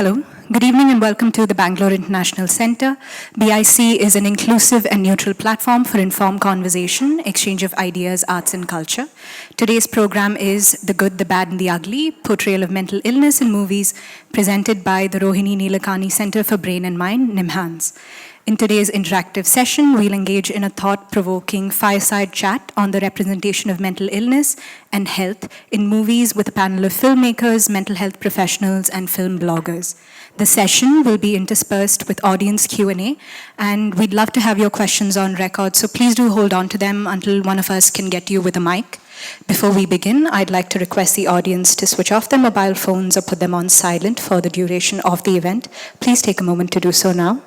Hello, good evening and welcome to the Bangalore International Centre. BIC is an inclusive and neutral platform for informed conversation, exchange of ideas, arts and culture. Today's program is The Good, the Bad and the Ugly, Portrayal of Mental Illness in Movies, presented by the Rohini Nilekani Centre for Brain and Mind, NIMHANS. In today's interactive session, we'll engage in a thought-provoking fireside chat on the representation of mental illness and health in movies with a panel of filmmakers, mental health professionals, and film bloggers. The session will be interspersed with audience Q&A, and we'd love to have your questions on record, so please do hold on to them until one of us can get to you with a mic. Before we begin, I'd like to request the audience to switch off their mobile phones or put them on silent for the duration of the event. Please take a moment to do so now.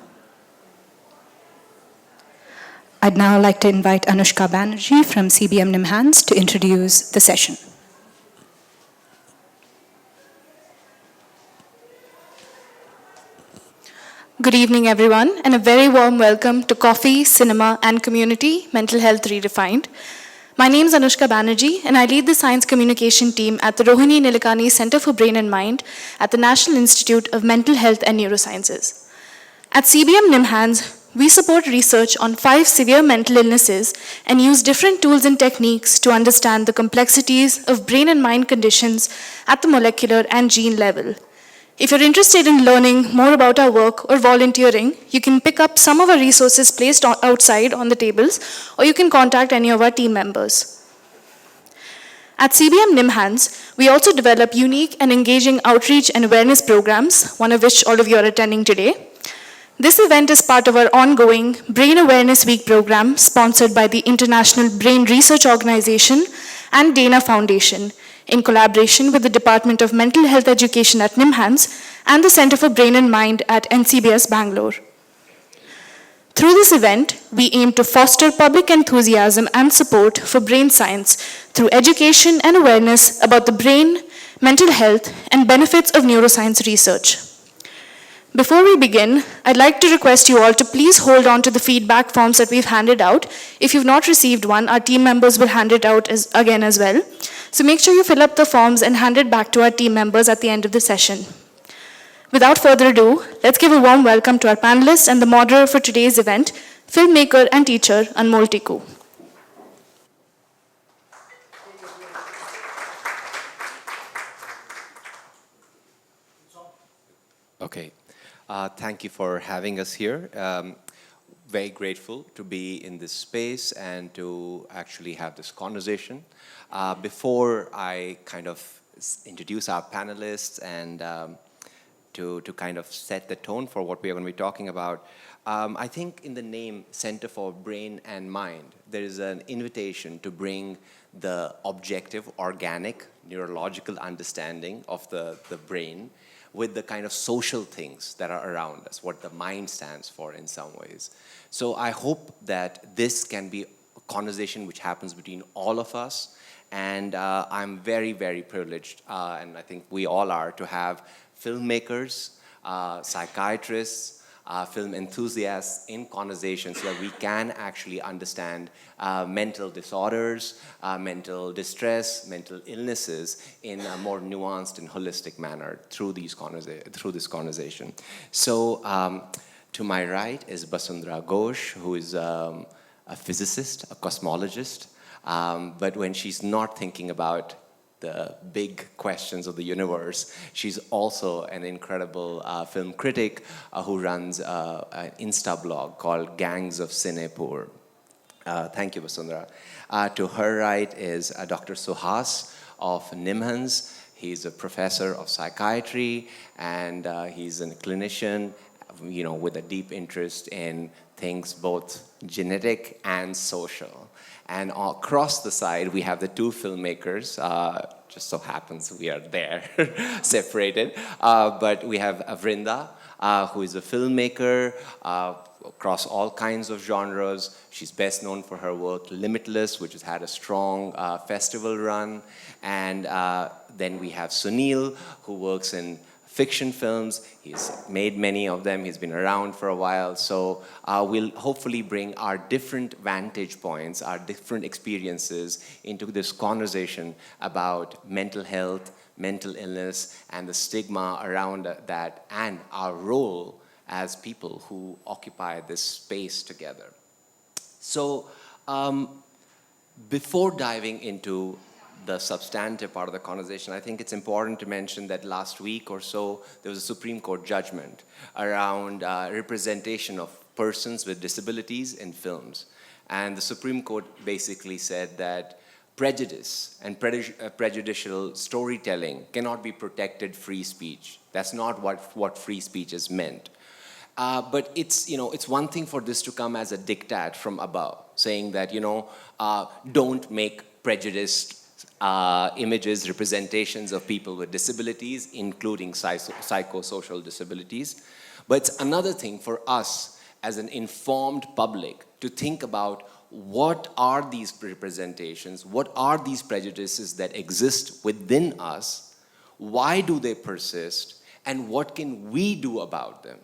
I'd now like to invite Anushka Banerjee from CBM NIMHANS to introduce the session. Good evening, everyone, and a very warm welcome to Coffee, Cinema, and Community, Mental Health Redefined. My name is Anushka Banerjee, and I lead the Science Communication team at the Rohini Nilekani Centre for Brain and Mind at the National Institute of Mental Health and Neurosciences. At CBM NIMHANS, we support research on 5 severe mental illnesses and use different tools and techniques to understand the complexities of brain and mind conditions at the molecular and gene level. If you're interested in learning more about our work or volunteering, you can pick up some of our resources placed outside on the tables, or you can contact any of our team members. At CBM NIMHANS, we also develop unique and engaging outreach and awareness programs, one of which all of you are attending today. This event is part of our ongoing Brain Awareness Week program, sponsored by the International Brain Research Organization and Dana Foundation, in collaboration with the Department of Mental Health Education at NIMHANS and the Center for Brain and Mind at NCBS Bangalore. Through this event, we aim to foster public enthusiasm and support for brain science through education and awareness about the brain, mental health, and benefits of neuroscience research. Before we begin, I'd like to request you all to please hold on to the feedback forms that we've handed out. If you've not received one, our team members will hand it out again as well. So make sure you fill up the forms and hand it back to our team members at the end of the session. Without further ado, let's give a warm welcome to our panelists and the moderator for today's event, filmmaker and teacher Anmol Tikku. Okay. Thank you for having us here. Very grateful to be in this space and to actually have this conversation. Before I kind of introduce our panelists and to kind of set the tone for what we are going to be talking about, I think in the name Center for Brain and Mind, there is an invitation to bring the objective, organic, neurological understanding of the brain with the kind of social things that are around us, what the mind stands for in some ways. So I hope that this can be a conversation which happens between all of us, and I'm very, very privileged, and I think we all are, to have filmmakers, psychiatrists, film enthusiasts in conversations so that we can actually understand mental disorders, mental distress, mental illnesses in a more nuanced and holistic manner through this conversation. So to my right is Basundhara Ghosh, who is a physicist, a cosmologist, but when she's not thinking about the big questions of the universe, she's also an incredible film critic who runs an Insta blog called Gangs of Cinepur. Thank you, Basundhara. To her right is Dr. Suhas of NIMHANS. He's a professor of psychiatry, and he's a clinician, with a deep interest in things both genetic and social. And across the side, we have the 2 filmmakers. Just so happens we are there, separated. But we have Vrinda, who is a filmmaker across all kinds of genres. She's best known for her work Limitless, which has had a strong festival run. And then we have Sunil, who works in fiction films. He's made many of them. He's been around for a while. So we'll hopefully bring our different vantage points, our different experiences into this conversation about mental health, mental illness and the stigma around that, and our role as people who occupy this space together. So before diving into the substantive part of the conversation, I think it's important to mention that last week or so, there was a Supreme Court judgment around representation of persons with disabilities in films. And the Supreme Court basically said that prejudice and prejudicial storytelling cannot be protected free speech. That's not what free speech is meant. But it's one thing for this to come as a diktat from above, saying that, don't make prejudiced images, representations of people with disabilities, including psychosocial disabilities. But it's another thing for us as an informed public to think about what are these representations, what are these prejudices that exist within us, why do they persist, and what can we do about them?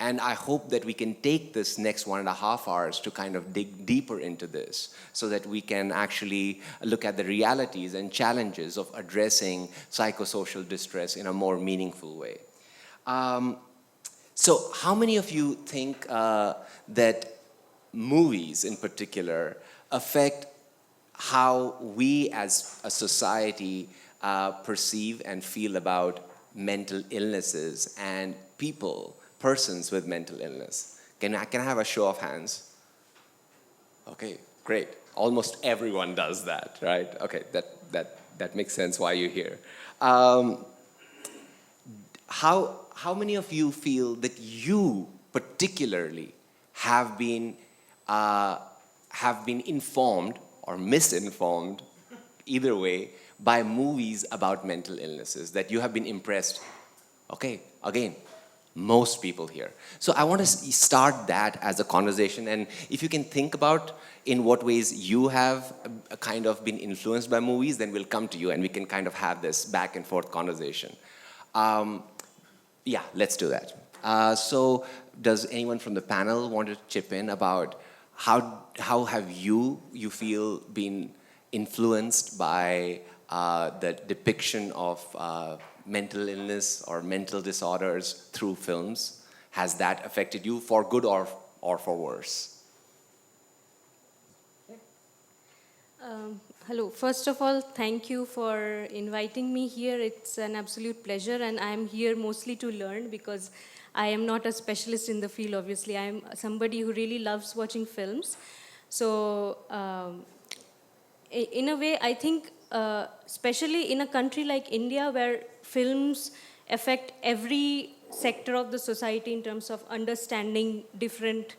And I hope that we can take this next 1.5 hours to kind of dig deeper into this so that we can actually look at the realities and challenges of addressing psychosocial distress in a more meaningful way. So how many of you think that movies in particular affect how we as a society perceive and feel about mental illnesses and persons with mental illness? Can I have a show of hands? Okay, great. Almost everyone does that, right? Okay, that makes sense why you're here. How many of you feel that you particularly have been informed or misinformed, either way, by movies about mental illnesses, that you have been impressed? Okay, again, most people here. So I want to start that as a conversation, and if you can think about in what ways you have kind of been influenced by movies, then we'll come to you and we can kind of have this back and forth conversation. Yeah, let's do that. So does anyone from the panel want to chip in about how have you feel been influenced by the depiction of mental illness or mental disorders through films? Has that affected you for good or for worse? Hello. First of all, thank you for inviting me here. It's an absolute pleasure, and I'm here mostly to learn because I am not a specialist in the field, obviously. I'm somebody who really loves watching films. So in a way, I think, especially in a country like India, where films affect every sector of the society in terms of understanding different,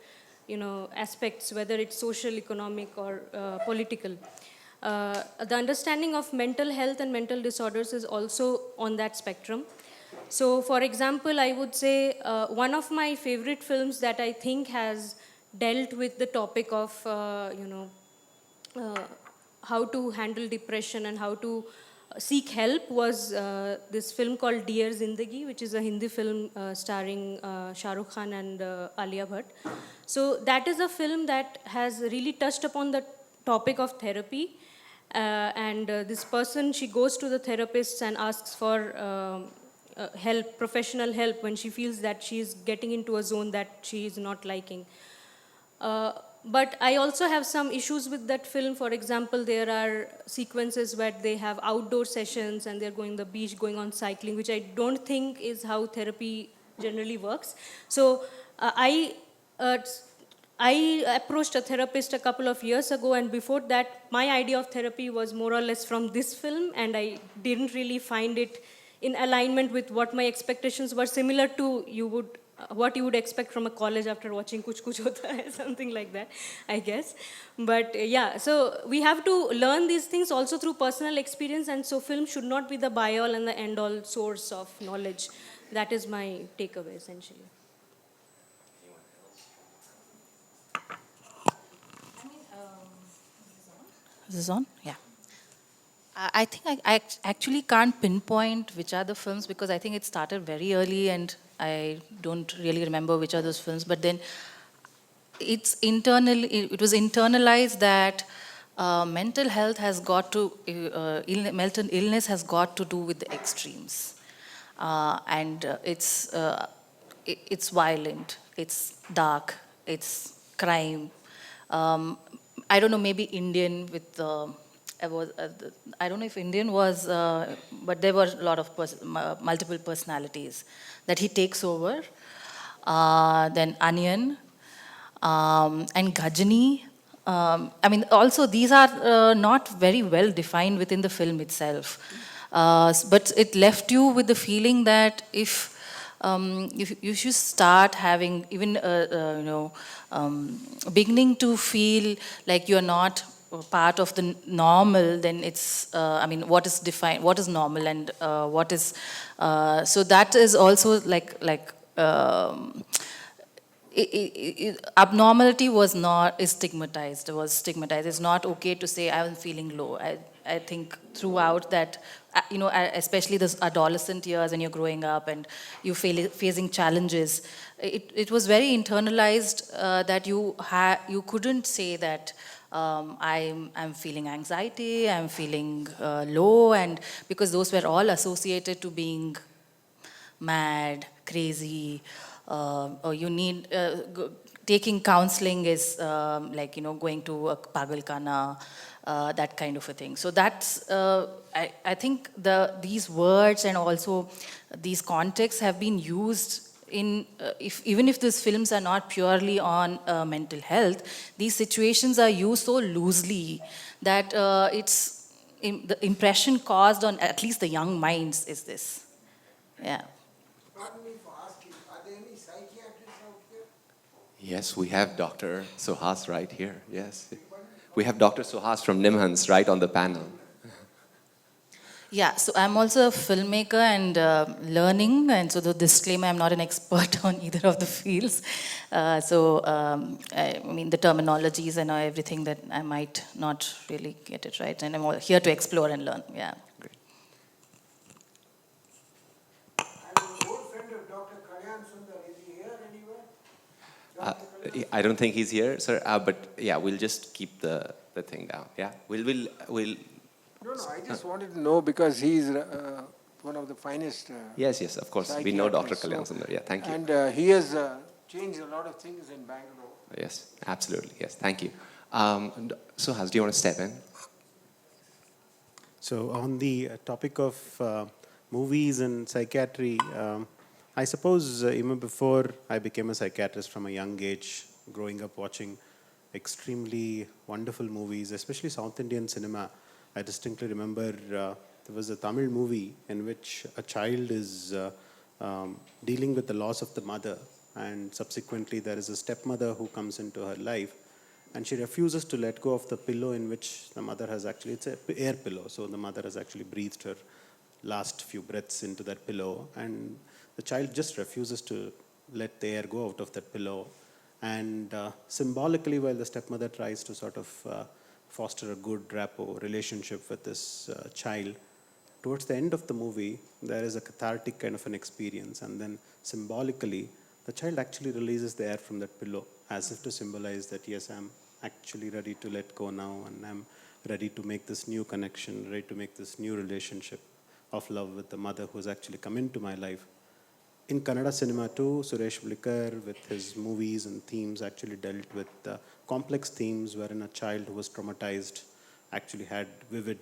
aspects, whether it's social, economic, or political. The understanding of mental health and mental disorders is also on that spectrum. So, for example, I would say one of my favorite films that I think has dealt with the topic of, how to handle depression and how to seek help was this film called Dear Zindagi, which is a Hindi film starring Shah Rukh Khan and Alia Bhatt. So that is a film that has really touched upon the topic of therapy. And this person, she goes to the therapist and asks for help, professional help, when she feels that she is getting into a zone that she is not liking. But I also have some issues with that film. For example, there are sequences where they have outdoor sessions and they're going to the beach, going on cycling, which I don't think is how therapy generally works. So I approached a therapist a couple of years ago, and before that, my idea of therapy was more or less from this film, and I didn't really find it in alignment with what my expectations were, similar to what you would expect from a college after watching Kuch Kuch Hota Hai, something like that, I guess. But yeah, so we have to learn these things also through personal experience, and so film should not be the be-all and the end-all source of knowledge. That is my takeaway, essentially. Is this on? Yeah. I think I actually can't pinpoint which are the films because I think it started very early and I don't really remember which are those films. But then it was internalized that mental health has got to, mental illness has got to do with the extremes. And it's violent, it's dark, it's crime. I don't know, maybe Indian with I don't know if Indian was, but there were a lot of multiple personalities that he takes over. Then Onion, and Ghajini. I mean, also these are not very well defined within the film itself. But it left you with the feeling that if you should start having even, beginning to feel like you're not part of the normal, then it's, I mean, what is defined, what is normal, and what is, so that is also abnormality is stigmatized. It was stigmatized. It's not okay to say I'm feeling low. I think throughout that, especially the adolescent years when you're growing up and you facing challenges, it was very internalized that you couldn't say that I'm feeling anxiety, I'm feeling low, and because those were all associated to being mad, crazy, or you need taking counseling is going to a pagalkhana, that kind of a thing. So that's I think these words and also these contexts have been used in even if these films are not purely on mental health, these situations are used so loosely that the impression caused on at least the young minds is this. Yeah. Pardon me for asking, are there any psychiatrists out here? Yes, we have Dr. Suhas right here. Yes. We have Dr. Suhas from NIMHANS right on the panel. Yeah, so I'm also a filmmaker and learning, and so the disclaimer, I'm not an expert on either of the fields. I mean, the terminologies and everything that I might not really get it right, and I'm here to explore and learn, yeah. Great. I'm an old friend of Dr. Kalyan Sundar. Is he here anywhere? Dr. Kalyan? I don't think he's here, sir, but yeah, we'll just keep the thing down. Yeah, we'll No, I just wanted to know because he's one of the finest. Yes, of course. We know Dr. psychiatrists, Kalyan Sundar. Yeah, thank you. And he has changed a lot of things in Bangalore. Yes, absolutely. Yes, thank you. Suhas, do you want to step in? So on the topic of movies and psychiatry, I suppose even before I became a psychiatrist from a young age, growing up watching extremely wonderful movies, especially South Indian cinema, I distinctly remember there was a Tamil movie in which a child is dealing with the loss of the mother, and subsequently there is a stepmother who comes into her life, and she refuses to let go of the pillow in which the mother has actually, it's an air pillow, so the mother has actually breathed her last few breaths into that pillow, and the child just refuses to let the air go out of that pillow. And symbolically, while the stepmother tries to sort of foster a good rapport relationship with this child, towards the end of the movie, there is a cathartic kind of an experience, and then symbolically, the child actually releases the air from that pillow as if to symbolize that, yes, I'm actually ready to let go now, and I'm ready to make this new connection, ready to make this new relationship of love with the mother who's actually come into my life. In Kannada cinema too, Suresh Blicker with his movies and themes actually dealt with complex themes wherein a child who was traumatized actually had vivid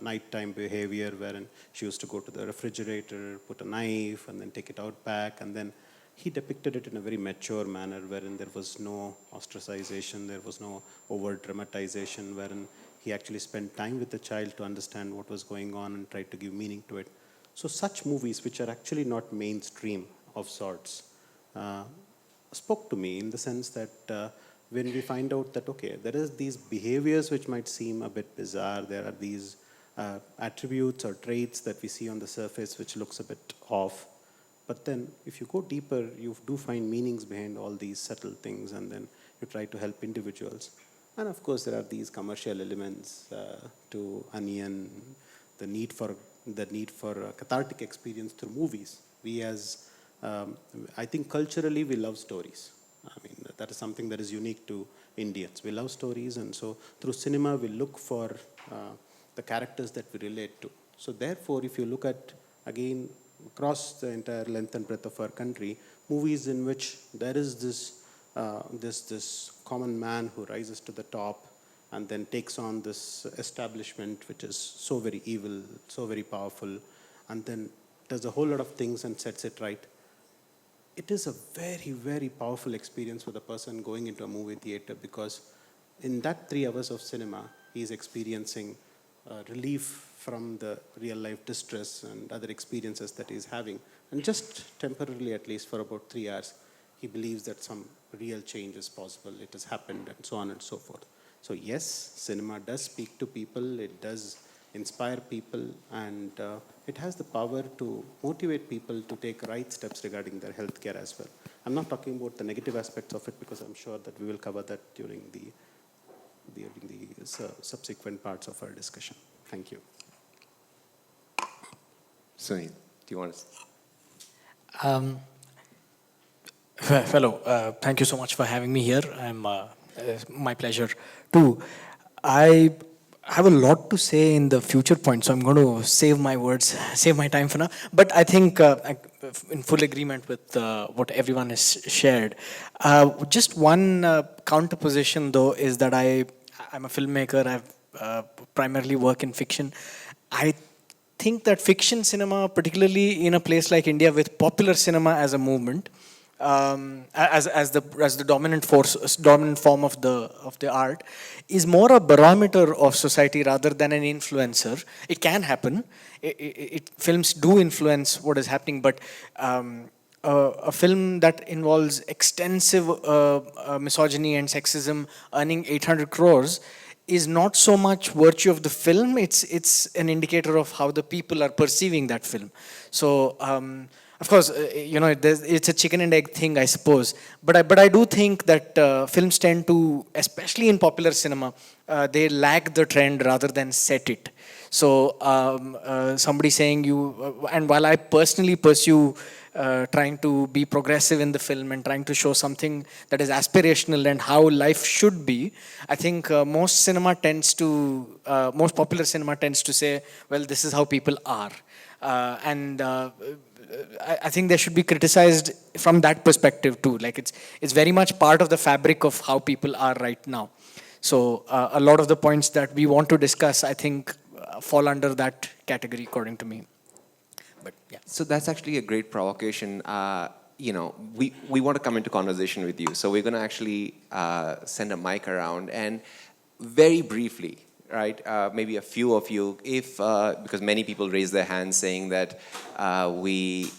nighttime behavior wherein she used to go to the refrigerator, put a knife and then take it out back, and then he depicted it in a very mature manner wherein there was no ostracization, there was no overt dramatization, wherein he actually spent time with the child to understand what was going on and tried to give meaning to it. So such movies, which are actually not mainstream of sorts, spoke to me in the sense that when we find out that, okay, there is these behaviors which might seem a bit bizarre, there are these attributes or traits that we see on the surface which looks a bit off. But then if you go deeper, you do find meanings behind all these subtle things, and then you try to help individuals. And of course, there are these commercial elements to Onion, the need for a cathartic experience through movies. We as, I think culturally we love stories. I mean, That is something that is unique to Indians. We love stories, and so through cinema we look for the characters that we relate to. So therefore, if you look at, again, across the entire length and breadth of our country, movies in which there is this common man who rises to the top and then takes on this establishment which is so very evil, so very powerful, and then does a whole lot of things and sets it right. It is a very, very powerful experience for the person going into a movie theater, because in that 3 hours of cinema, he is experiencing relief from the real life distress and other experiences that he is having. And just temporarily, at least for about 3 hours, he believes that some real change is possible, it has happened, and so on and so forth. So yes, cinema does speak to people, it does inspire people, and it has the power to motivate people to take right steps regarding their healthcare as well. I'm not talking about the negative aspects of it, because I'm sure that we will cover that during the subsequent parts of our discussion. Thank you. Sunil, do you want to? Fellow, thank you so much for having me here. My pleasure too. I have a lot to say in the future point, so I'm going to save my words, save my time for now. But I think in full agreement with what everyone has shared. Just one counterposition though is that I'm a filmmaker. I primarily work in fiction. I think that fiction cinema, particularly in a place like India with popular cinema as a movement, as the dominant form of the art, is more a barometer of society rather than an influencer. It can happen. Films do influence what is happening, but a film that involves extensive misogyny and sexism earning 800 crores is not so much virtue of the film, it's an indicator of how the people are perceiving that film. So of course, it's a chicken and egg thing, I suppose. But I do think that films tend to, especially in popular cinema, they lag the trend rather than set it. So somebody saying and while I personally pursue trying to be progressive in the film and trying to show something that is aspirational and how life should be, I think most popular cinema tends to say, well, this is how people are. I think they should be criticized from that perspective too. Like it's very much part of the fabric of how people are right now. So a lot of the points that we want to discuss, I think, fall under that category, according to me. But yeah. So that's actually a great provocation. We want to come into conversation with you. So we're going to actually send a mic around and very briefly, right? Maybe a few of you, because many people raise their hands saying that we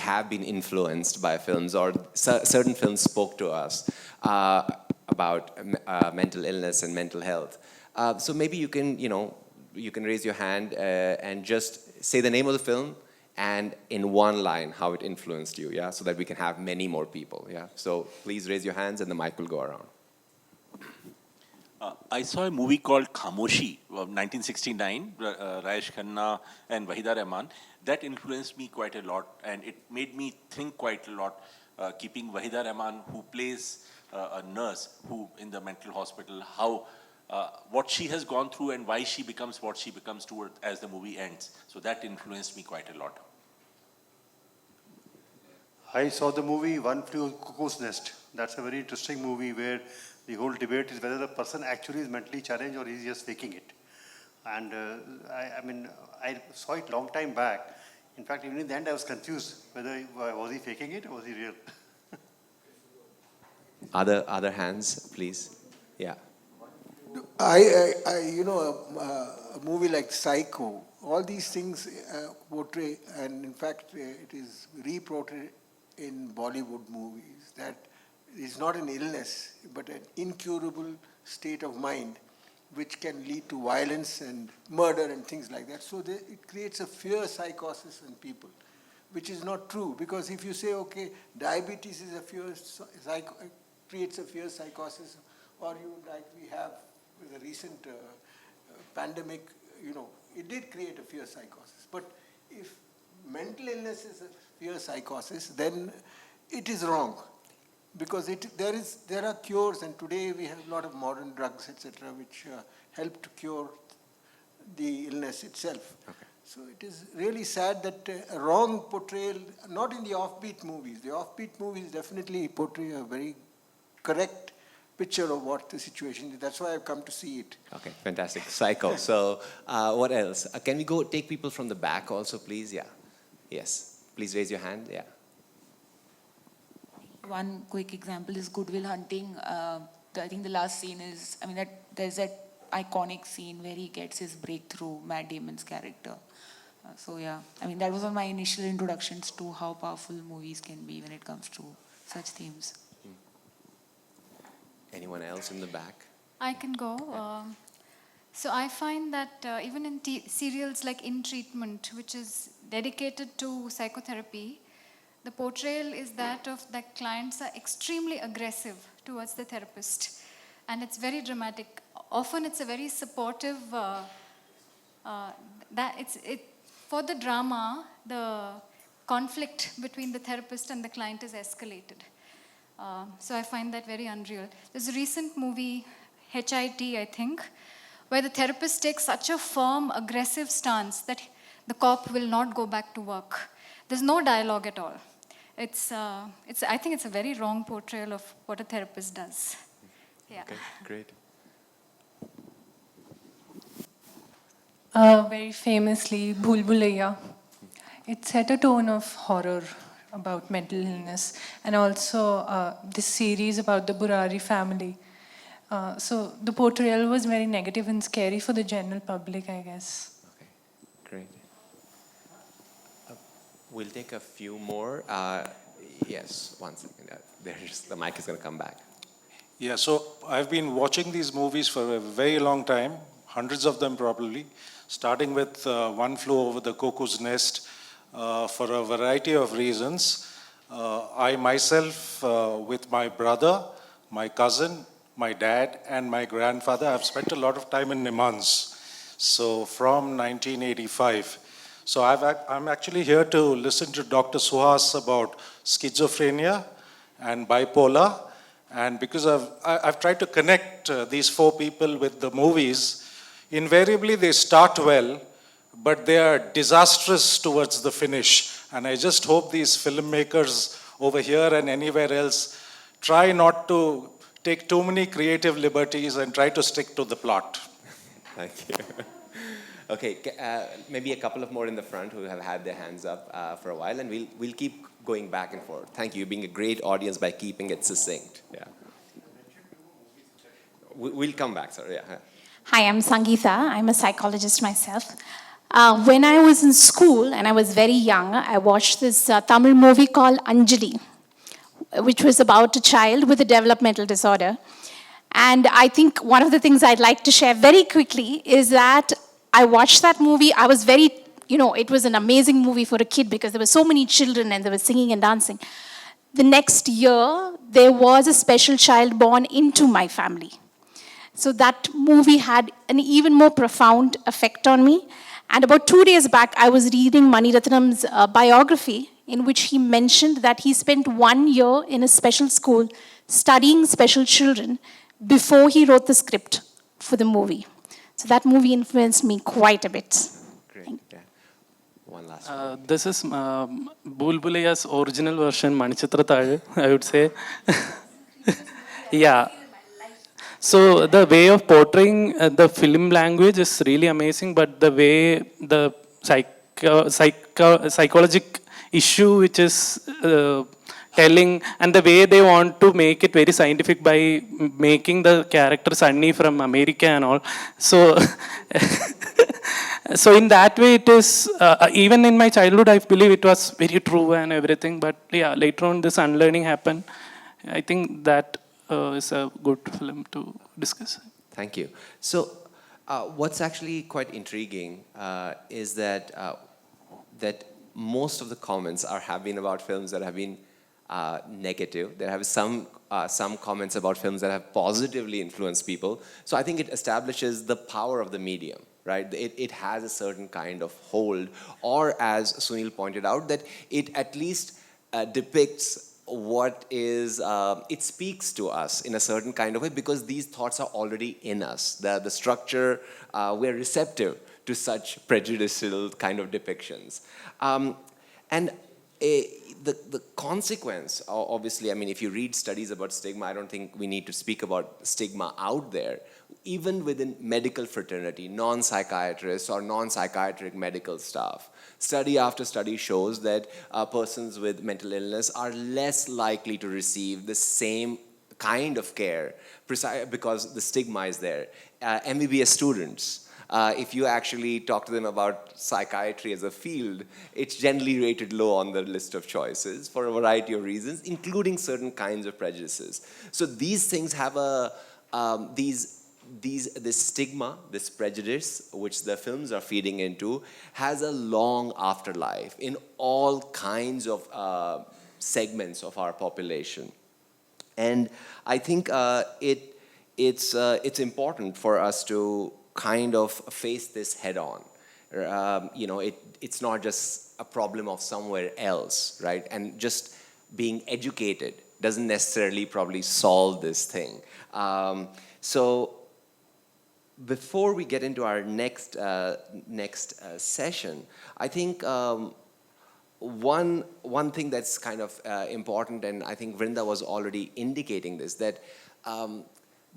have been influenced by films, or certain films spoke to us about mental illness and mental health. So maybe you can raise your hand and just say the name of the film and in one line how it influenced you, yeah, so that we can have many more people, yeah. So please raise your hands and the mic will go around. I saw a movie called Khamoshi of 1969, Rajesh Khanna and Wahida Rehman. That influenced me quite a lot, and it made me think quite a lot, keeping Wahida Rehman, who plays a nurse who in the mental hospital, how what she has gone through and why she becomes what she becomes as the movie ends. So that influenced me quite a lot. I saw the movie One Flew Over the Cuckoo's Nest. That's a very interesting movie where the whole debate is whether the person actually is mentally challenged or he's just faking it. And I saw it long time back. In fact, even in the end, I was confused whether was he faking it or was he real. Other hands, please. Yeah. A movie like Psycho, all these things portray, and in fact, it is reported in Bollywood movies that it's not an illness, but an incurable state of mind which can lead to violence and murder and things like that. So it creates a fear psychosis in people, which is not true. Because if you say, okay, diabetes is creates a fear psychosis, or like we have with the recent pandemic, it did create a fear psychosis. But if mental illness is a fear psychosis, then it is wrong. because there are cures, and today we have a lot of modern drugs, etc., which help to cure the illness itself. Okay. So it is really sad that a wrong portrayal, not in the offbeat movies. The offbeat movies definitely portray a very correct picture of what the situation is. That's why I've come to see it. Okay, fantastic. Psycho. So, what else? Can we go take people from the back also, please? Yeah. Yes. Please raise your hand. Yeah. One quick example is Good Will Hunting. I think the last scene is, there's that iconic scene where he gets his breakthrough, Matt Damon's character. So yeah, that was one of my initial introductions to how powerful movies can be when it comes to such themes. Anyone else in the back? I can go. So I find that even in serials like In Treatment, which is dedicated to psychotherapy, the portrayal is that of the clients are extremely aggressive towards the therapist. And it's very dramatic. Often it's a very supportive, for the drama, the conflict between the therapist and the client is escalated. So I find that very unreal. There's a recent movie, HIT, I think, where the therapist takes such a firm, aggressive stance that the cop will not go back to work. There's no dialogue at all. I think it's a very wrong portrayal of what a therapist does. Yeah. Okay, great. Very famously, Bhool Bhulaiya. It set a tone of horror about mental illness, and also this series about the Burari family. So the portrayal was very negative and scary for the general public, I guess. Okay, great. We'll take a few more. Yes, one second. The mic is going to come back. Yeah, so I've been watching these movies for a very long time, hundreds of them probably, starting with One Flew Over the Cuckoo's Nest for a variety of reasons. I myself, with my brother, my cousin, my dad, and my grandfather, have spent a lot of time in Nimans. So from 1985. So I'm actually here to listen to Dr. Suhas about schizophrenia and bipolar. And because I've tried to connect these four people with the movies, invariably they start well, but they are disastrous towards the finish. And I just hope these filmmakers over here and anywhere else try not to take too many creative liberties and try to stick to the plot. Thank you. Okay, maybe a couple of more in the front who have had their hands up for a while, and we'll keep going back and forth. Thank you, being a great audience by keeping it succinct. Yeah. We'll come back, sir. Yeah. Hi, I'm Sangeeta. I'm a psychologist myself. When I was in school and I was very young, I watched this Tamil movie called Anjali, which was about a child with a developmental disorder. And I think one of the things I'd like to share very quickly is that I watched that movie. I was very, it was an amazing movie for a kid because there were so many children and they were singing and dancing. The next year, there was a special child born into my family. So that movie had an even more profound effect on me. And about 2 days back, I was reading Mani Ratnam's biography, in which he mentioned that he spent 1 year in a special school studying special children before he wrote the script for the movie. So that movie influenced me quite a bit. Great. Yeah. One last one. This is Bhool Bhulaiya's original version, Manichitra Thalu, I would say. Yeah. So the way of portraying the film language is really amazing, but the way the psychological issue which is telling, and the way they want to make it very scientific by making the character Sunny from America and all. So, so in that way it is, even in my childhood I believe it was very true and everything, but yeah, later on this unlearning happened. I think that is a good film to discuss. Thank you. So, what's actually quite intriguing is that that most of the comments have been about films that have been negative. There have some comments about films that have positively influenced people. So I think it establishes the power of the medium, right? It has a certain kind of hold, or as Sunil pointed out, that it at least depicts it speaks to us in a certain kind of way because these thoughts are already in us. The structure, we're receptive to such prejudicial kind of depictions. And the consequence, obviously, I mean, if you read studies about stigma, I don't think we need to speak about stigma out there. Even within medical fraternity, non-psychiatrists or non-psychiatric medical staff, study after study shows that persons with mental illness are less likely to receive the same kind of care because the stigma is there. MBBS students, if you actually talk to them about psychiatry as a field, it's generally rated low on the list of choices for a variety of reasons, including certain kinds of prejudices. So these things have this stigma, this prejudice, which the films are feeding into, has a long afterlife in all kinds of segments of our population. And I think it's important for us to kind of face this head on. It's not just a problem of somewhere else, right? And just being educated doesn't necessarily probably solve this thing. So before we get into our next session, I think one thing that's kind of important, and I think Vrinda was already indicating this, that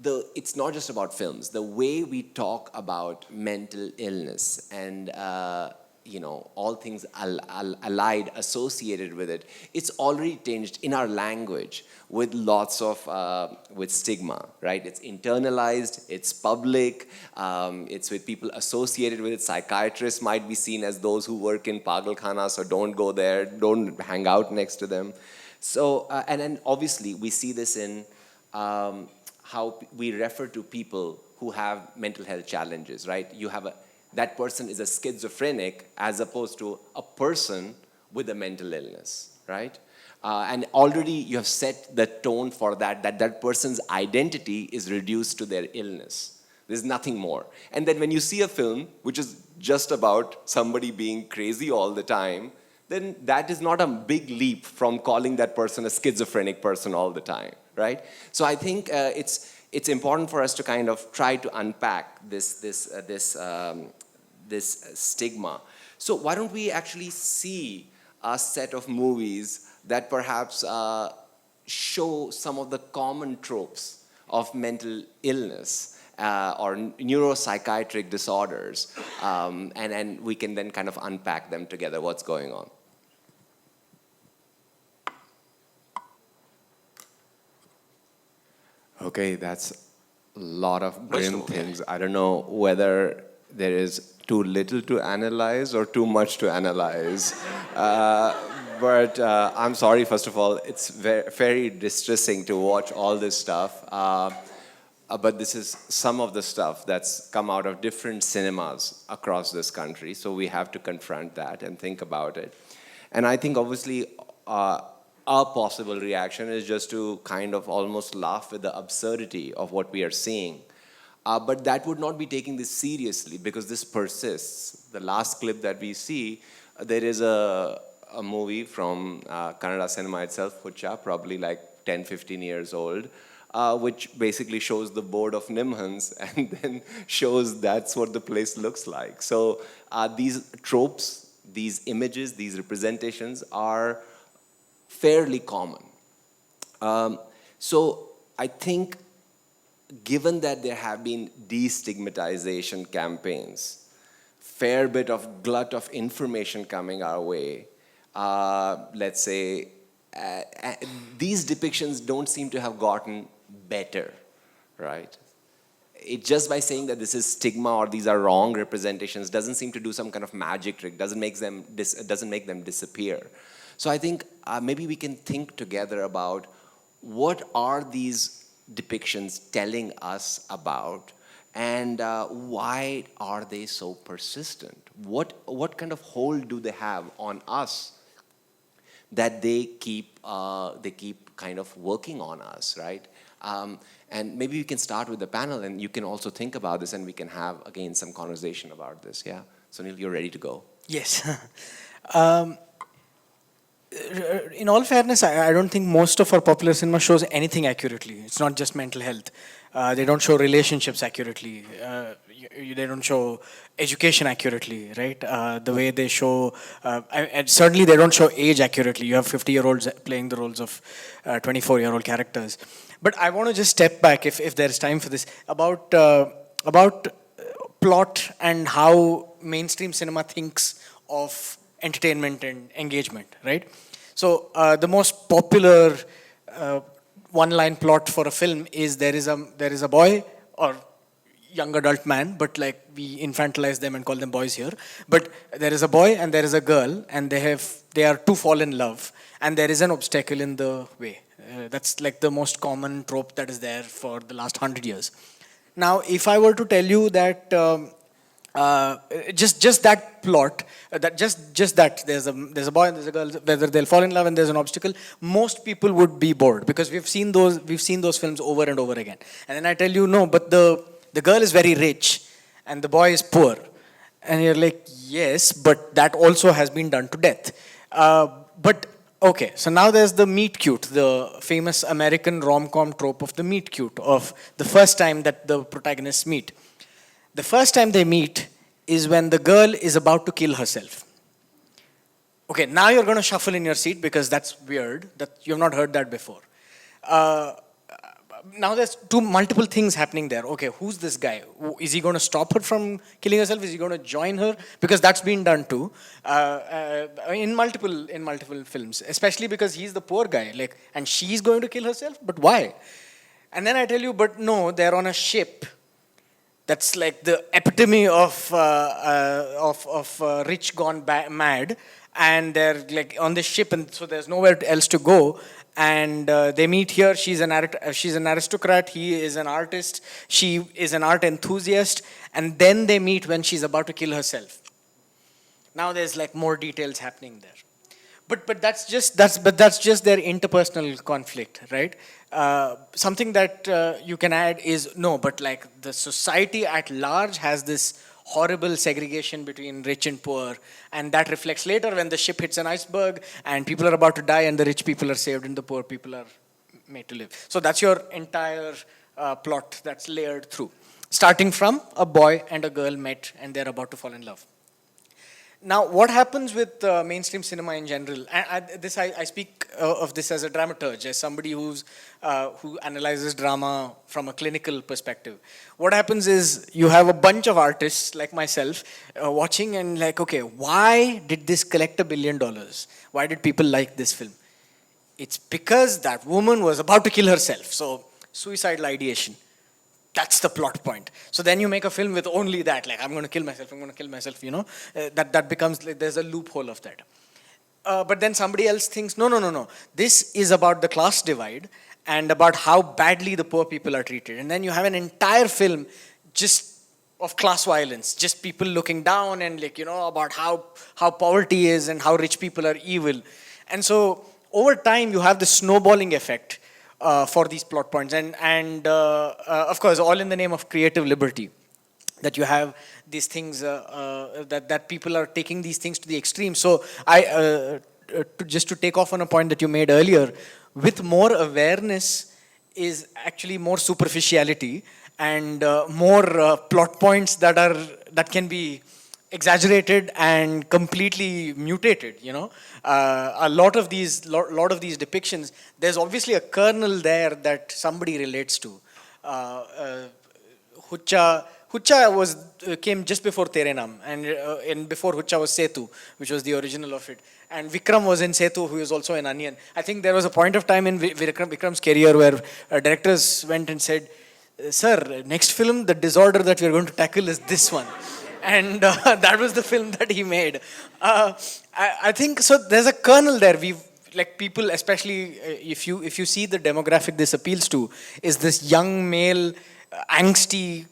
it's not just about films. The way we talk about mental illness and all things allied, associated with it, it's already tinged in our language with lots of, with stigma, right? It's internalized, it's public, it's with people associated with it. Psychiatrists might be seen as those who work in pagalkhana, so don't go there, don't hang out next to them. So, and then obviously we see this in how we refer to people who have mental health challenges, right? That person is a schizophrenic as opposed to a person with a mental illness, right? And already you have set the tone for that person's identity is reduced to their illness. There's nothing more. And then when you see a film which is just about somebody being crazy all the time, then that is not a big leap from calling that person a schizophrenic person all the time, right? So I think it's important for us to kind of try to unpack this stigma. So why don't we actually see a set of movies that perhaps show some of the common tropes of mental illness or neuropsychiatric disorders, and we can then kind of unpack them together, what's going on. Okay, that's a lot of grim things. I don't know whether there is too little to analyze or too much to analyze. But I'm sorry, first of all, it's very distressing to watch all this stuff. But this is some of the stuff that's come out of different cinemas across this country. So we have to confront that and think about it. And I think obviously our possible reaction is just to kind of almost laugh at the absurdity of what we are seeing. But that would not be taking this seriously because this persists. The last clip that we see, there is a movie from Kannada cinema itself, Hucha, probably like 10, 15 years old, which basically shows the board of Nimhans and then shows that's what the place looks like. So these tropes, these images, these representations are fairly common. So I think given that there have been destigmatization campaigns, fair bit of glut of information coming our way, let's say, these depictions don't seem to have gotten better, right? It just by saying that this is stigma or these are wrong representations doesn't seem to do some kind of magic trick, doesn't make them disappear. So I think maybe we can think together about what are these depictions telling us about and why are they so persistent? What kind of hold do they have on us that they keep kind of working on us, right? And maybe we can start with the panel and you can also think about this and we can have, again, some conversation about this, yeah? Sunil, you're ready to go? Yes. In all fairness, I don't think most of our popular cinema shows anything accurately. It's not just mental health. They don't show relationships accurately. They don't show education accurately, right? The way they show, and certainly they don't show age accurately. You have 50-year-olds playing the roles of 24-year-old characters. But I want to just step back, if there is time for this, about plot and how mainstream cinema thinks of entertainment and engagement, right? So the most popular one-line plot for a film is there is a boy or young adult man, but like we infantilize them and call them boys here. But there is a boy and there is a girl, and they are to fall in love, and there is an obstacle in the way. That's like the most common trope that is there for the last 100 years. Now, if I were to tell you that just that plot, that just that there's a boy and there's a girl, whether they'll fall in love and there's an obstacle, most people would be bored because we've seen those films over and over again. And then I tell you, no, but the girl is very rich and the boy is poor, and you're like, yes, but that also has been done to death. But okay, so now there's the meet cute, the famous American rom-com trope of the meet cute, of the first time that the protagonists meet. The first time they meet is when the girl is about to kill herself. Okay, now you're going to shuffle in your seat because that's weird, that you've not heard that before. Now there's multiple things happening there. Okay, who's this guy? Is he going to stop her from killing herself? Is he going to join her? Because that's been done too in multiple films, especially because he's the poor guy, like, and she's going to kill herself. But why? And then I tell you, but no, they're on a ship. That's like the epitome of rich gone mad, and they're like on this ship, and so there's nowhere else to go. And they meet here. She's an aristocrat. He is an artist. She is an art enthusiast. And then they meet when she's about to kill herself. Now there's like more details happening there. But that's just their interpersonal conflict, right? Something that you can add is no, but like the society at large has this horrible segregation between rich and poor, and that reflects later when the ship hits an iceberg and people are about to die and the rich people are saved and the poor people are made to live. So that's your entire plot that's layered through, starting from a boy and a girl met and they're about to fall in love. Now, what happens with mainstream cinema in general? I speak of this as a dramaturge, as somebody who analyzes drama from a clinical perspective. What happens is you have a bunch of artists like myself watching and like, okay, why did this collect $1 billion? Why did people like this film? It's because that woman was about to kill herself. So, suicidal ideation. That's the plot point. So then you make a film with only that, like, I'm going to kill myself, you know. That becomes, like, there's a loophole of that. But then somebody else thinks, no. This is about the class divide and about how badly the poor people are treated. And then you have an entire film just of class violence, just people looking down and, like, you know, about how poverty is and how rich people are evil. And so over time you have the snowballing effect for these plot points, and of course, all in the name of creative liberty. That you have these things that people are taking these things to the extreme. So just to take off on a point that you made earlier, with more awareness is actually more superficiality and more plot points that can be exaggerated and completely mutated, you know. A lot of these depictions, there's obviously a kernel there that somebody relates to. Hucha came just before Tere Naam, and before Hucha was Setu, which was the original of it. And Vikram was in Setu, who was also in Onion. I think there was a point of time in Vikram's career where directors went and said, "Sir, next film, the disorder that we're going to tackle is this one." And that was the film that he made. I think so. There's a kernel there. Like people, especially if you see the demographic this appeals to, is this young male, angsty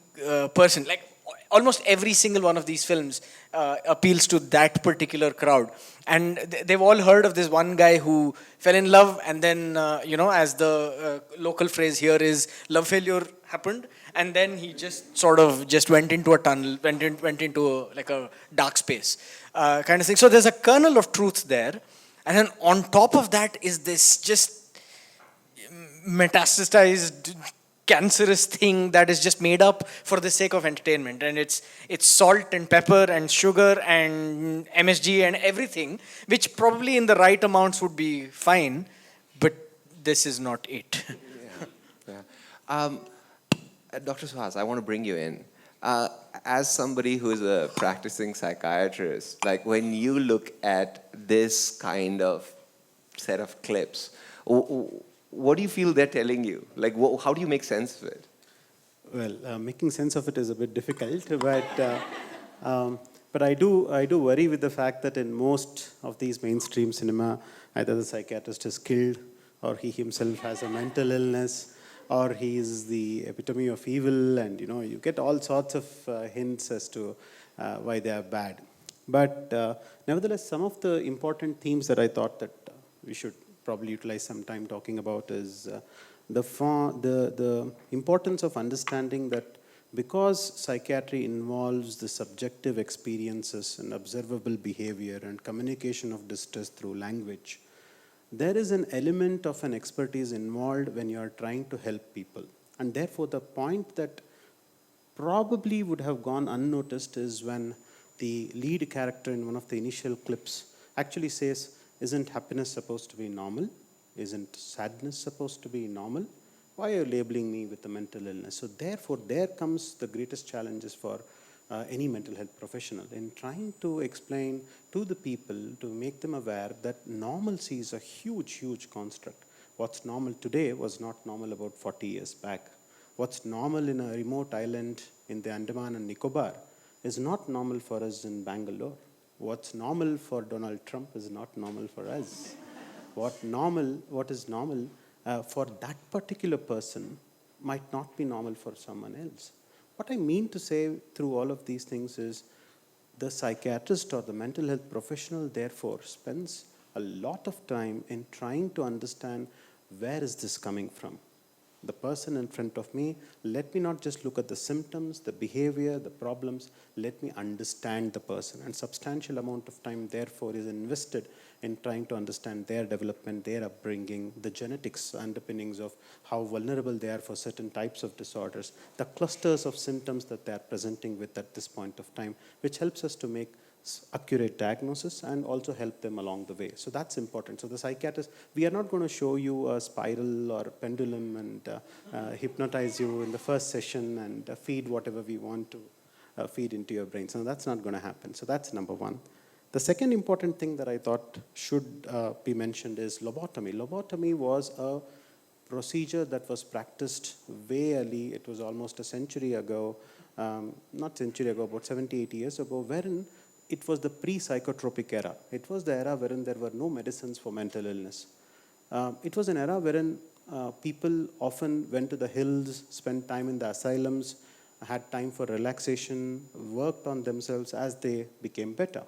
person. Like almost every single one of these films appeals to that particular crowd. And they've all heard of this one guy who fell in love, and then as the local phrase here is, love failure happened. And then he just went into a tunnel, went into like a dark space kind of thing. So there's a kernel of truth there. And then on top of that is this just metastasized cancerous thing that is just made up for the sake of entertainment, and it's salt and pepper and sugar and MSG and everything, which probably in the right amounts would be fine, but this is not it. Dr. Suhas, I want to bring you in. As somebody who is a practicing psychiatrist, like when you look at this kind of set of clips, what do you feel they're telling you? Like, how do you make sense of it? Well, making sense of it is a bit difficult, but I do worry with the fact that in most of these mainstream cinema, either the psychiatrist is killed, or he himself has a mental illness, or he is the epitome of evil, and you get all sorts of hints as to why they are bad. But nevertheless, some of the important themes that I thought that we should probably utilize some time talking about is the importance of understanding that because psychiatry involves the subjective experiences and observable behavior and communication of distress through language, there is an element of an expertise involved when you are trying to help people. And therefore, the point that probably would have gone unnoticed is when the lead character in one of the initial clips actually says, isn't happiness supposed to be normal? Isn't sadness supposed to be normal? Why are you labeling me with a mental illness? So therefore, there comes the greatest challenges for any mental health professional in trying to explain to the people, to make them aware that normalcy is a huge, huge construct. What's normal today was not normal about 40 years back. What's normal in a remote island in the Andaman and Nicobar is not normal for us in Bangalore. What's normal for Donald Trump is not normal for us. What is normal for that particular person might not be normal for someone else. What I mean to say through all of these things is the psychiatrist or the mental health professional therefore spends a lot of time in trying to understand where is this coming from. The person in front of me, let me not just look at the symptoms, the behavior, the problems, let me understand the person. And substantial amount of time therefore is invested in trying to understand their development, their upbringing, the genetics underpinnings of how vulnerable they are for certain types of disorders, the clusters of symptoms that they are presenting with at this point of time, which helps us to make accurate diagnosis and also help them along the way. So that's important. So the psychiatrist, we are not going to show you a spiral or a pendulum and hypnotize you in the first session and feed whatever we want to feed into your brain. So that's not going to happen. So that's number one. The second important thing that I thought should be mentioned is lobotomy. Lobotomy was a procedure that was practiced way early. It was almost a century ago, not century ago, about 70, 80 years ago, wherein it was the pre-psychotropic era. It was the era wherein there were no medicines for mental illness. It was an era wherein people often went to the hills, spent time in the asylums, had time for relaxation, worked on themselves as they became better.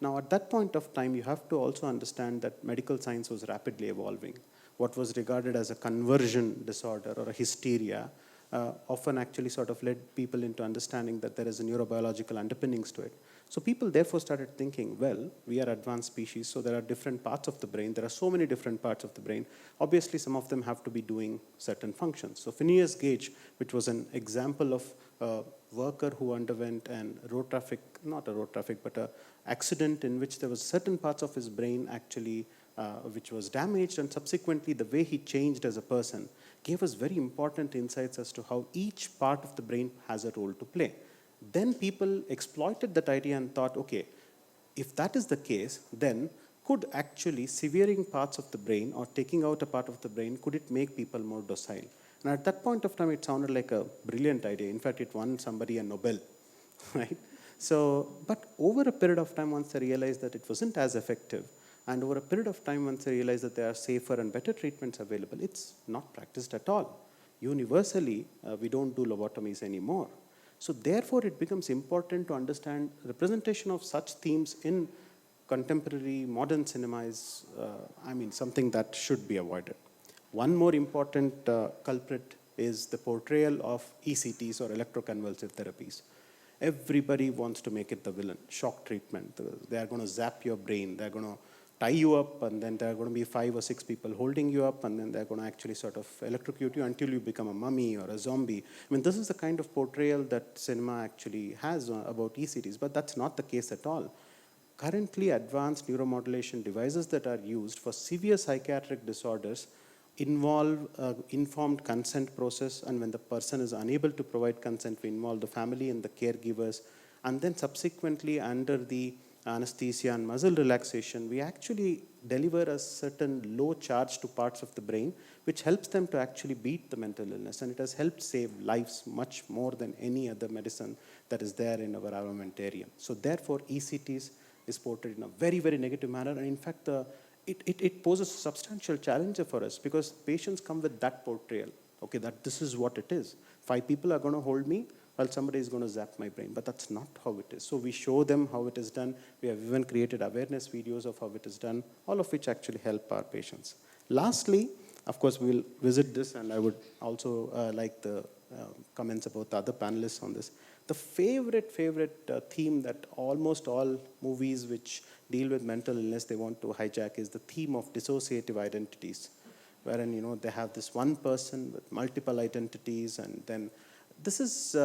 Now, at that point of time, you have to also understand that medical science was rapidly evolving. What was regarded as a conversion disorder or a hysteria often actually sort of led people into understanding that there is a neurobiological underpinnings to it. So people therefore started thinking, well, we are advanced species, so there are different parts of the brain. There are so many different parts of the brain. Obviously, some of them have to be doing certain functions. So Phineas Gage, which was an example of a worker who underwent an accident in which there was certain parts of his brain actually which was damaged, and subsequently the way he changed as a person gave us very important insights as to how each part of the brain has a role to play. Then people exploited that idea and thought, okay, if that is the case, then could actually severing parts of the brain or taking out a part of the brain, could it make people more docile? And at that point of time, it sounded like a brilliant idea. In fact, it won somebody a Nobel, right? So, but over a period of time, once they realized that it wasn't as effective, and over a period of time, once they realized that there are safer and better treatments available, it's not practiced at all. Universally, we don't do lobotomies anymore. So therefore, it becomes important to understand representation of such themes in contemporary modern cinema is, something that should be avoided. One more important culprit is the portrayal of ECTs or electroconvulsive therapies. Everybody wants to make it the villain. Shock treatment. They are going to zap your brain. They're going to tie you up, and then there are going to be 5 or 6 people holding you up, and then they're going to actually sort of electrocute you until you become a mummy or a zombie. I mean, this is the kind of portrayal that cinema actually has about ECTs, but that's not the case at all. Currently, advanced neuromodulation devices that are used for severe psychiatric disorders involve informed consent process, and when the person is unable to provide consent, we involve the family and the caregivers, and then subsequently under the anesthesia and muscle relaxation, we actually deliver a certain low charge to parts of the brain, which helps them to actually beat the mental illness, and it has helped save lives much more than any other medicine that is there in our armamentarium. So therefore, ECTs is portrayed in a very, very negative manner, and in fact, it poses a substantial challenge for us, because patients come with that portrayal, okay, that this is what it is. 5 people are going to hold me while somebody is going to zap my brain, but that's not how it is. So we show them how it is done. We have even created awareness videos of how it is done, all of which actually help our patients. Lastly, of course, we will visit this, and I would also like the comments about the other panelists on this. The favorite theme that almost all movies which deal with mental illness they want to hijack is the theme of dissociative identities, wherein, you know, they have this one person with multiple identities, and then this is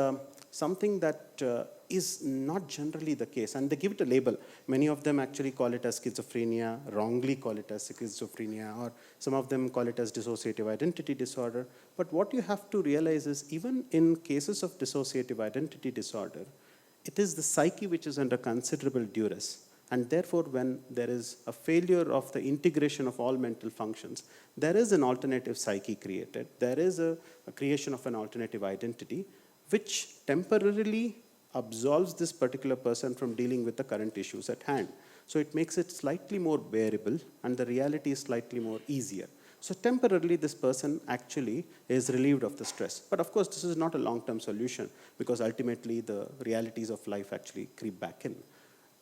something that is not generally the case, and they give it a label. Many of them actually call it as schizophrenia, wrongly call it as schizophrenia, or some of them call it as dissociative identity disorder. But what you have to realize is, even in cases of dissociative identity disorder, it is the psyche which is under considerable duress. And therefore, when there is a failure of the integration of all mental functions, there is an alternative psyche created. There is a creation of an alternative identity, which temporarily absolves this particular person from dealing with the current issues at hand. So it makes it slightly more bearable, and the reality is slightly more easier. So temporarily, this person actually is relieved of the stress. But of course, this is not a long-term solution, because ultimately the realities of life actually creep back in.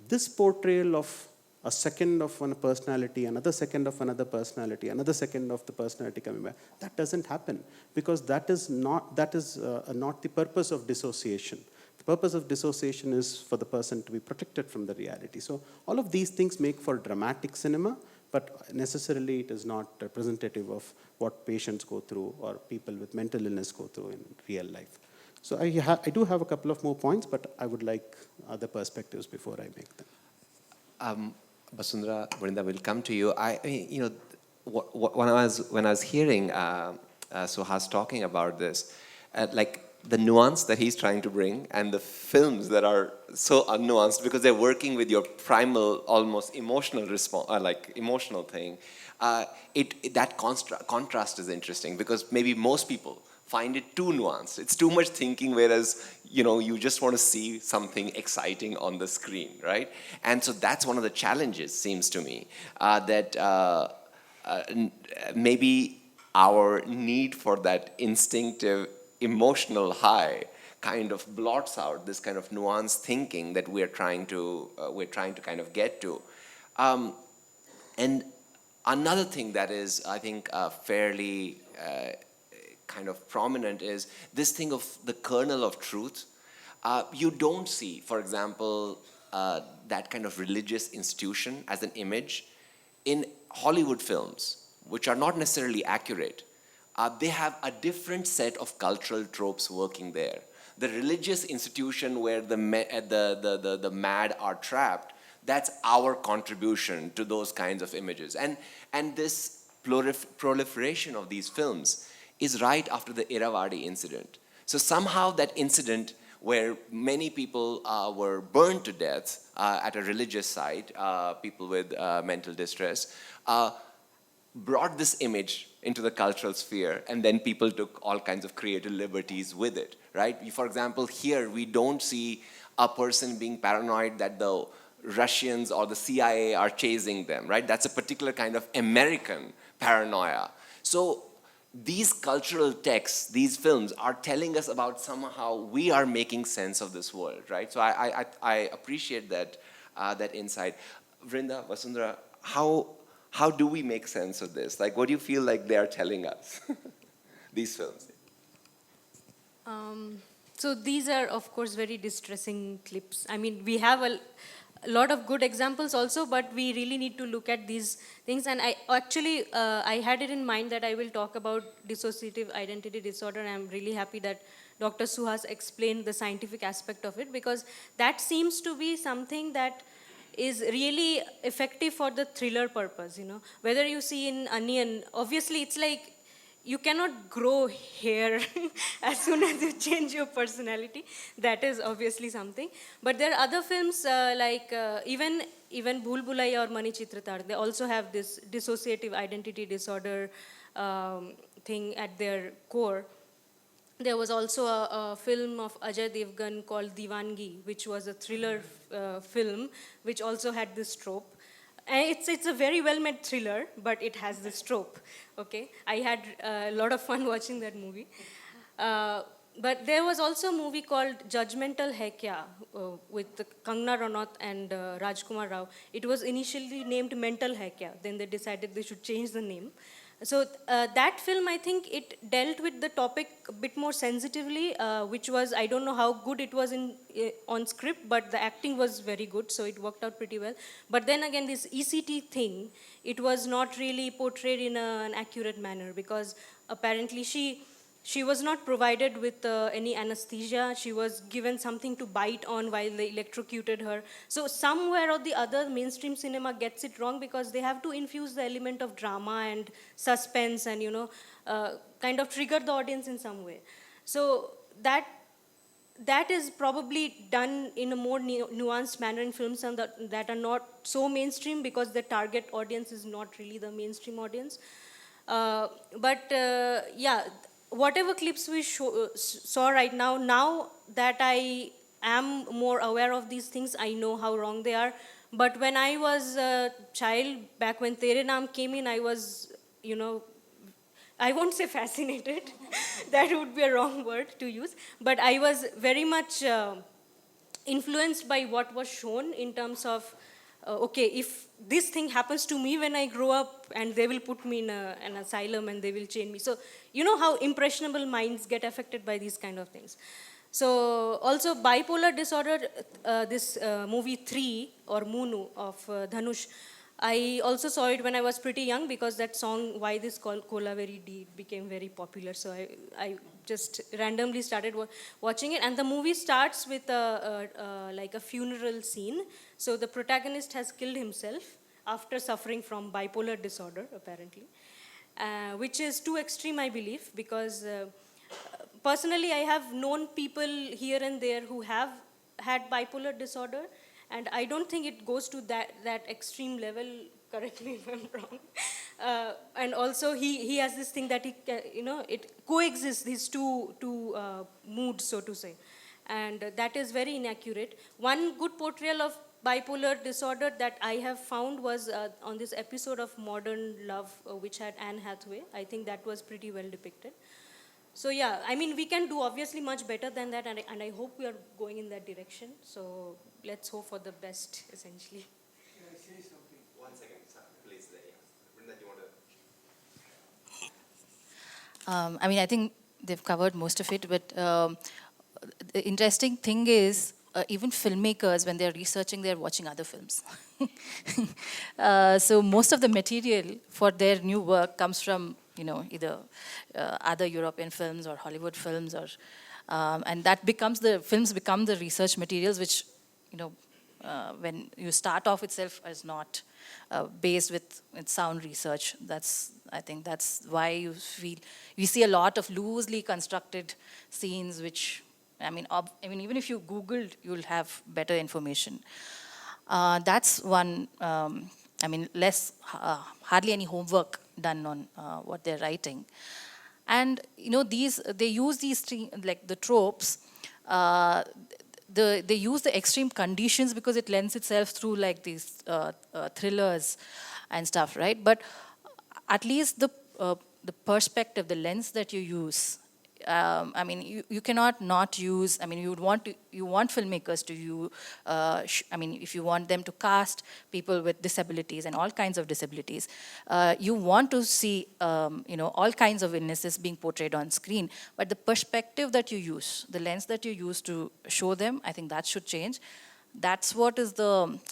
This portrayal of a second of one personality, another second of another personality, another second of the personality coming back, that doesn't happen, because that is not the purpose of dissociation. The purpose of dissociation is for the person to be protected from the reality. So all of these things make for dramatic cinema, but necessarily it is not representative of what patients go through or people with mental illness go through in real life. So I do have a couple of more points, but I would like other perspectives before I make them. Vasundhara, Vrinda, will come to you. When I was hearing Suhas talking about this, like the nuance that he's trying to bring, and the films that are so unnuanced because they're working with your primal, almost emotional response, like emotional thing. That contrast is interesting, because maybe most people find it too nuanced. It's too much thinking, whereas, you just want to see something exciting on the screen, right? And so that's one of the challenges, seems to me, that maybe our need for that instinctive emotional high kind of blots out this kind of nuanced thinking that we're trying to kind of get to. And another thing that is, I think, fairly kind of prominent is this thing of the kernel of truth. You don't see, for example, that kind of religious institution as an image in Hollywood films, which are not necessarily accurate. They have a different set of cultural tropes working there. The religious institution where the mad are trapped, that's our contribution to those kinds of images. And this proliferation of these films is right after the Irrawaddy incident. So somehow that incident where many people were burned to death at a religious site, people with mental distress, brought this image into the cultural sphere, and then people took all kinds of creative liberties with it, right? For example, here we don't see a person being paranoid that the Russians or the CIA are chasing them, right? That's a particular kind of American paranoia. So these cultural texts, these films are telling us about somehow we are making sense of this world, right? So I appreciate that insight. Vrinda, Vasundhara, how do we make sense of this? Like, what do you feel like they are telling us, these films? So these are, of course, very distressing clips. I mean, we have a lot of good examples also, but we really need to look at these things. And I actually, I had it in mind that I will talk about dissociative identity disorder. And I'm really happy that Dr. Suhas explained the scientific aspect of it, because that seems to be something that is really effective for the thriller purpose, you know. Whether you see in Onion, obviously it's like you cannot grow hair as soon as you change your personality. That is obviously something. But there are other films even Bhool Bhulaiya or Mani Chitratar, they also have this dissociative identity disorder thing at their core. There was also a film of Ajay Devgan called Diwangi, which was a thriller film, which also had this trope. And it's a very well-made thriller, but it has this trope, okay? I had a lot of fun watching that movie. But there was also a movie called Judgmental Hai Kya with Kangana Ranaut and Rajkumar Rao. It was initially named Mental Hai Kya. Then they decided they should change the name. So that film, I think it dealt with the topic a bit more sensitively, which was, I don't know how good it was on script, but the acting was very good, so it worked out pretty well. But then again, this ECT thing, it was not really portrayed in an accurate manner, because apparently she was not provided with any anesthesia. She was given something to bite on while they electrocuted her. So somewhere or the other, mainstream cinema gets it wrong, because they have to infuse the element of drama and suspense and, you know, kind of trigger the audience in some way. So that is probably done in a more nuanced manner in films that are not so mainstream, because the target audience is not really the mainstream audience. Yeah, whatever clips we saw right now that I am more aware of these things, I know how wrong they are. But when I was a child, back when Tere Naam came in, I was, you know, I won't say fascinated. That would be a wrong word to use. But I was very much influenced by what was shown in terms of, okay, if this thing happens to me when I grow up, and they will put me in an asylum and they will chain me. So you know how impressionable minds get affected by these kind of things. So also bipolar disorder, this movie 3 or Moonu of Dhanush, I also saw it when I was pretty young, because that song Why This Kolaveri Deed became very popular. So I just randomly started watching it, and the movie starts with like a funeral scene. So the protagonist has killed himself after suffering from bipolar disorder, apparently, which is too extreme, I believe, because personally I have known people here and there who have had bipolar disorder, and I don't think it goes to that extreme level, correct me if I'm wrong. And also he has this thing that you know, it coexists, these two moods, so to say. And that is very inaccurate. One good portrayal of bipolar disorder that I have found was on this episode of Modern Love, which had Anne Hathaway. I think that was pretty well depicted. So yeah, I mean, we can do obviously much better than that, and I hope we are going in that direction. So let's hope for the best, essentially. Can I say something? 1 second, sir, please. Brinda, do you want to? I mean, I think they've covered most of it, but the interesting thing is, even filmmakers, when they're researching, they're watching other films. So most of the material for their new work comes from, you know, either other European films or Hollywood films, or and that becomes films become the research materials, which, you know, when you start off itself as not based with sound research. I think that's why you see a lot of loosely constructed scenes, which, I mean, even if you Googled, you'll have better information. That's one, I mean, hardly any homework done on what they're writing. And, you know, they use these like the tropes, they use the extreme conditions because it lends itself through like these thrillers and stuff, right? But at least the perspective, the lens that you use, I mean, you cannot not use, I mean, you want filmmakers to I mean, if you want them to cast people with disabilities and all kinds of disabilities, you want to see, you know, all kinds of illnesses being portrayed on screen. But the perspective that you use, the lens that you use to show them, I think that should change. that's what is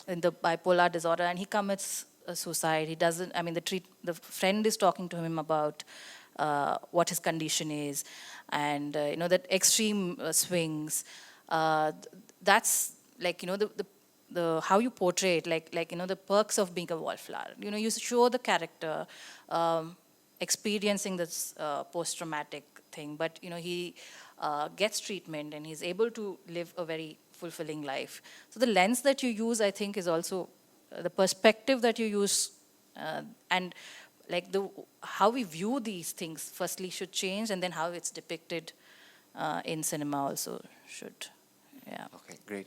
in the bipolar disorder, and he commits suicide. He doesn't, I mean, the friend is talking to him about what his condition is, and that extreme swings. That's like, the how you portray it, like the perks of being a wallflower. You show the character experiencing this post-traumatic thing, but he gets treatment and he's able to live a very fulfilling life. So the lens that you use, I think, is also the perspective that you use, and like how we view these things firstly should change, and then how it's depicted in cinema also should. Yeah. Okay, great.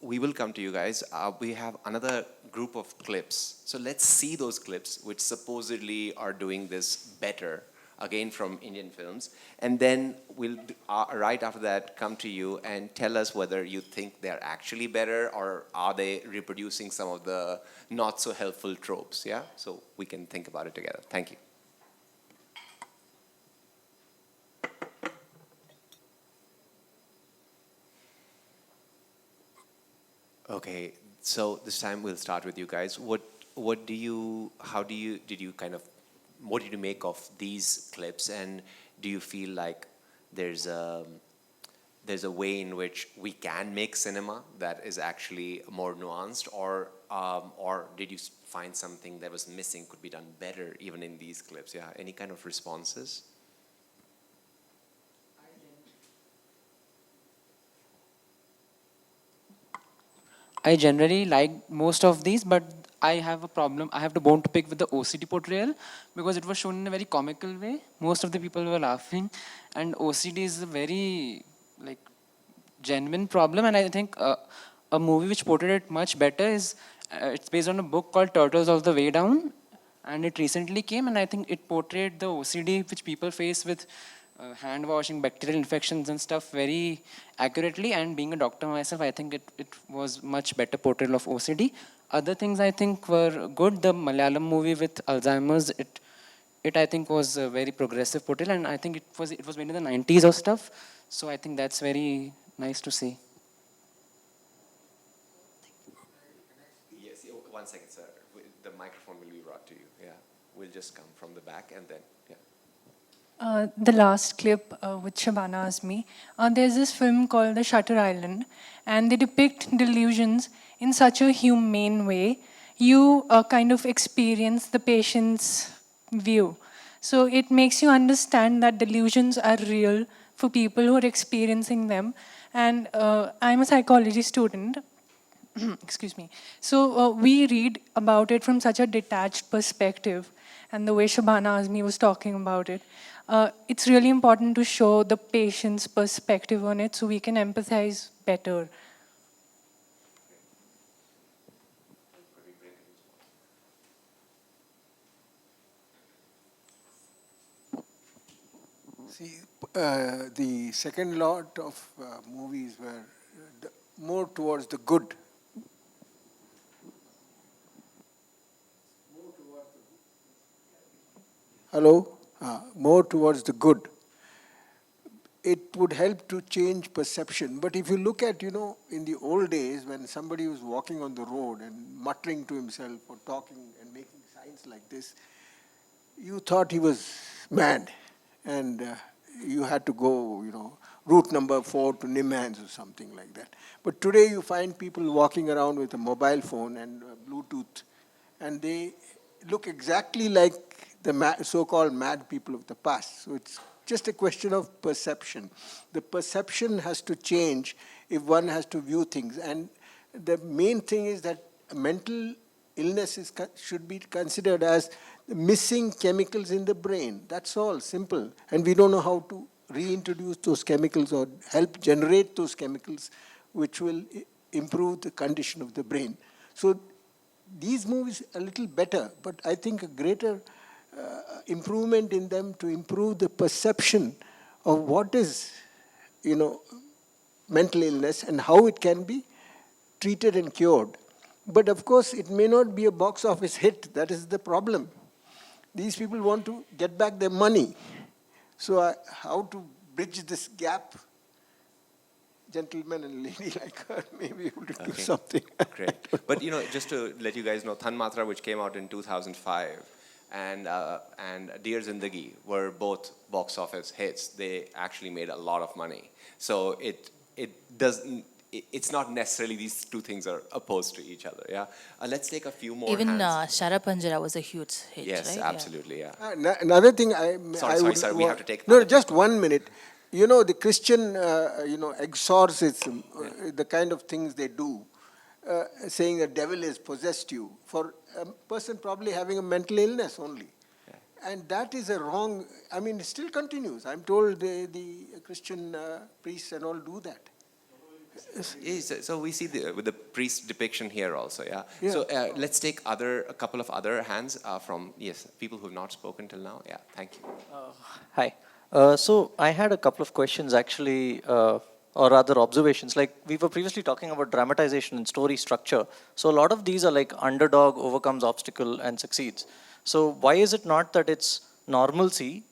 We will come to you guys. We have another group of clips. So let's see those clips, which supposedly are doing this better, again from Indian films. And then we'll, right after that, come to you and tell us whether you think they're actually better, or are they reproducing some of the not so helpful tropes, yeah? So we can think about it together. Thank you. Okay, so this time we'll start with you guys. What did you make of these clips, and do you feel like there's a way in which we can make cinema that is actually more nuanced, or did you find something that was missing, could be done better even in these clips? Yeah, any kind of responses? I generally like most of these, but I have a problem. I have the bone to pick with the OCD portrayal, because it was shown in a very comical way. Most of the people were laughing, and OCD is a very genuine problem. And I think a movie which portrayed it much better is it's based on a book called Turtles of the Way Down, and it recently came, and I think it portrayed the OCD which people face with hand washing, bacterial infections and stuff very accurately. And being a doctor myself, I think it was much better portrayal of OCD. Other things I think were good. The Malayalam movie with Alzheimer's, it I think was a very progressive portrayal, and I think it was made in the 90s or stuff. So I think that's very nice to see. Yes, 1 second, sir. The microphone will be brought to you. Yeah, we'll just come from the back and then, yeah. The last clip with Shabana Azmi, there's this film called The Shutter Island, and they depict delusions in such a humane way. You kind of experience the patient's view. So it makes you understand that delusions are real for people who are experiencing them. And I'm a psychology student. Excuse me. So we read about it from such a detached perspective, and the way Shabana Azmi was talking about it. It's really important to show the patient's perspective on it so we can empathize better. See, the second lot of movies were more towards the good. Hello? More towards the good. It would help to change perception. But if you look at, in the old days when somebody was walking on the road and muttering to himself or talking and making signs like this, you thought he was mad. And you had to go, route number 4 to Nimhans or something like that. But today you find people walking around with a mobile phone and Bluetooth, and they look exactly like the so-called mad people of the past. So it's just a question of perception. The perception has to change if one has to view things. And the main thing is that mental illness should be considered as missing chemicals in the brain. That's all, simple. And we don't know how to reintroduce those chemicals or help generate those chemicals which will improve the condition of the brain. So these movies are a little better, but I think a greater improvement in them to improve the perception of what is, mental illness and how it can be treated and cured. But of course, it may not be a box office hit. That is the problem. These people want to get back their money. So how to bridge this gap? gentleman and lady like her may be able to do Okay. something. Great. But just to let you guys know, Tanmatra, which came out in 2005, and Dear Zindagi were both box office hits. They actually made a lot of money. So it's not necessarily these two things are opposed to each other. Yeah. Let's take a few more Even hands. Shara Panjara was a huge hit, Yes, right? absolutely. Yeah. Another thing Sorry, we have to take No, other just 1 minute. You know, the Christian, exorcism, the kind of things they do, saying the devil has possessed you, for a person probably having a mental illness only. And that is a wrong, it still continues. I'm told the Christian priests and all do that. Yes, so we see with the priest depiction here also, yeah. Yeah. So let's take a couple of other hands from people who have not spoken till now. Yeah, thank you. Hi. So I had a couple of questions actually, or rather observations. Like we were previously talking about dramatization and story structure. So a lot of these are like underdog overcomes obstacle and succeeds. So why is it not that its normalcy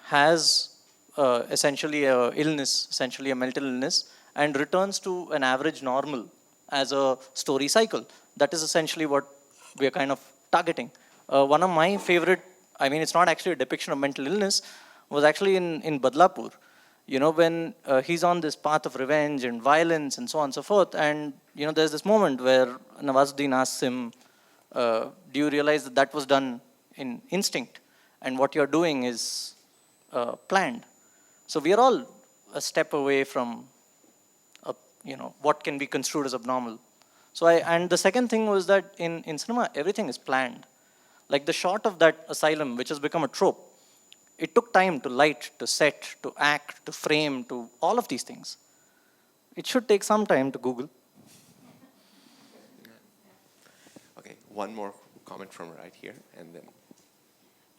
has essentially a illness, essentially a mental illness, and returns to an average normal as a story cycle? That is essentially what we are kind of targeting. One of my favorite, it's not actually a depiction of mental illness, was actually in Badlapur. When he's on this path of revenge and violence and so on and so forth, and there's this moment where Nawazuddin asks him, do you realize that that was done in instinct, and what you're doing is planned? So we are all a step away from what can be construed as abnormal. So and the second thing was that in cinema, everything is planned. Like the shot of that asylum, which has become a trope, it took time to light, to set, to act, to frame, to all of these things. It should take some time to Google. Okay, one more comment from right here, and then.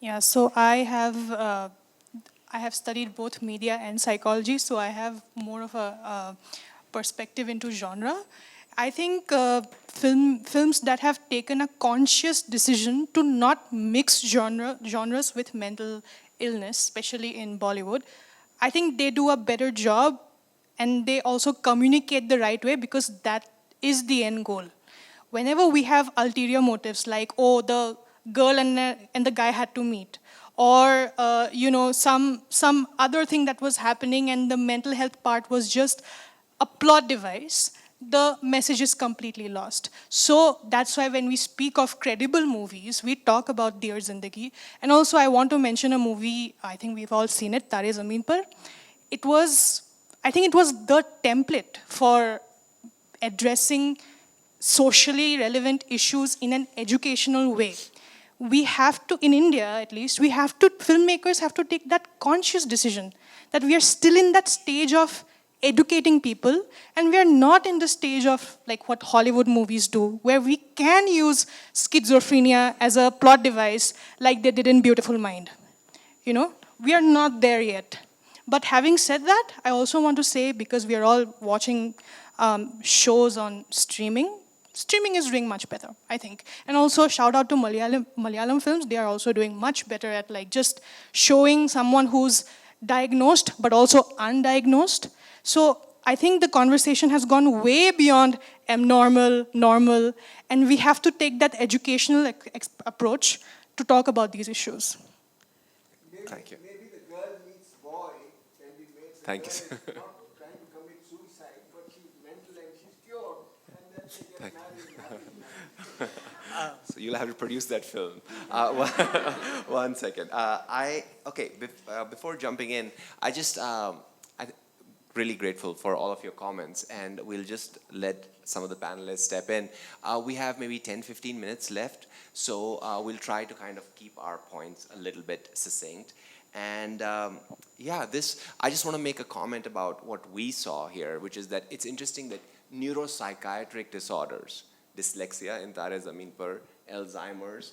Yeah, so I have studied both media and psychology, so I have more of a perspective into genre. I think films that have taken a conscious decision to not mix genres with mental illness, especially in Bollywood, I think they do a better job, and they also communicate the right way, because that is the end goal. Whenever we have ulterior motives like, oh, the girl and the guy had to meet, or some other thing that was happening and the mental health part was just a plot device, the message is completely lost. So that's why when we speak of credible movies, we talk about Dear Zindagi. And also I want to mention a movie, I think we've all seen it, Tare Zameen Par. I think it was the template for addressing socially relevant issues in an educational way. We have to, in India at least, filmmakers have to take that conscious decision that we are still in that stage of educating people, and we are not in the stage of like what Hollywood movies do, where we can use schizophrenia as a plot device like they did in Beautiful Mind. We are not there yet. But having said that, I also want to say, because we are all watching shows on streaming is doing much better, I think. And also shout out to Malayalam films. They are also doing much better at like just showing someone who's diagnosed but also undiagnosed. So I think the conversation has gone way beyond abnormal, normal, and we have to take that educational approach to talk about these issues. Thank you. Maybe the girl meets boy can be made. Thank you. Not trying to commit suicide, but she's mental and she's cured, and then they get married. So you'll have to produce that film. One second. Before jumping in, I'm really grateful for all of your comments, and we'll just let some of the panelists step in. We have maybe 10-15 minutes left, so we'll try to kind of keep our points a little bit succinct. And I just want to make a comment about what we saw here, which is that it's interesting that neuropsychiatric disorders, dyslexia in Tare Zameen Par, Alzheimer's,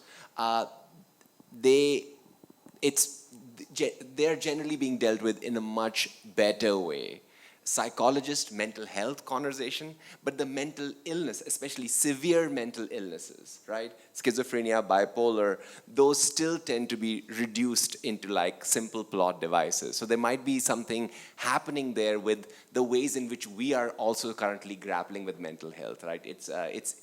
they're generally being dealt with in a much better way psychologist mental health conversation, but the mental illness, especially severe mental illnesses, right? Schizophrenia, bipolar, those still tend to be reduced into like simple plot devices. So there might be something happening there with the ways in which we are also currently grappling with mental health, right? It's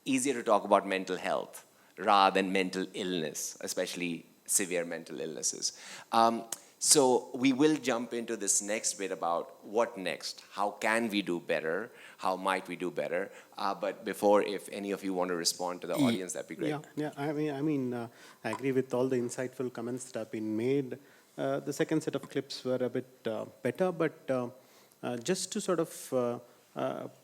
easier to talk about mental health rather than mental illness, especially severe mental illnesses. So we will jump into this next bit about what next, how can we do better, how might we do better. But before, if any of you want to respond to the audience, that'd be great. Yeah. I I agree with all the insightful comments that have been made. The second set of clips were a bit better, but just to sort of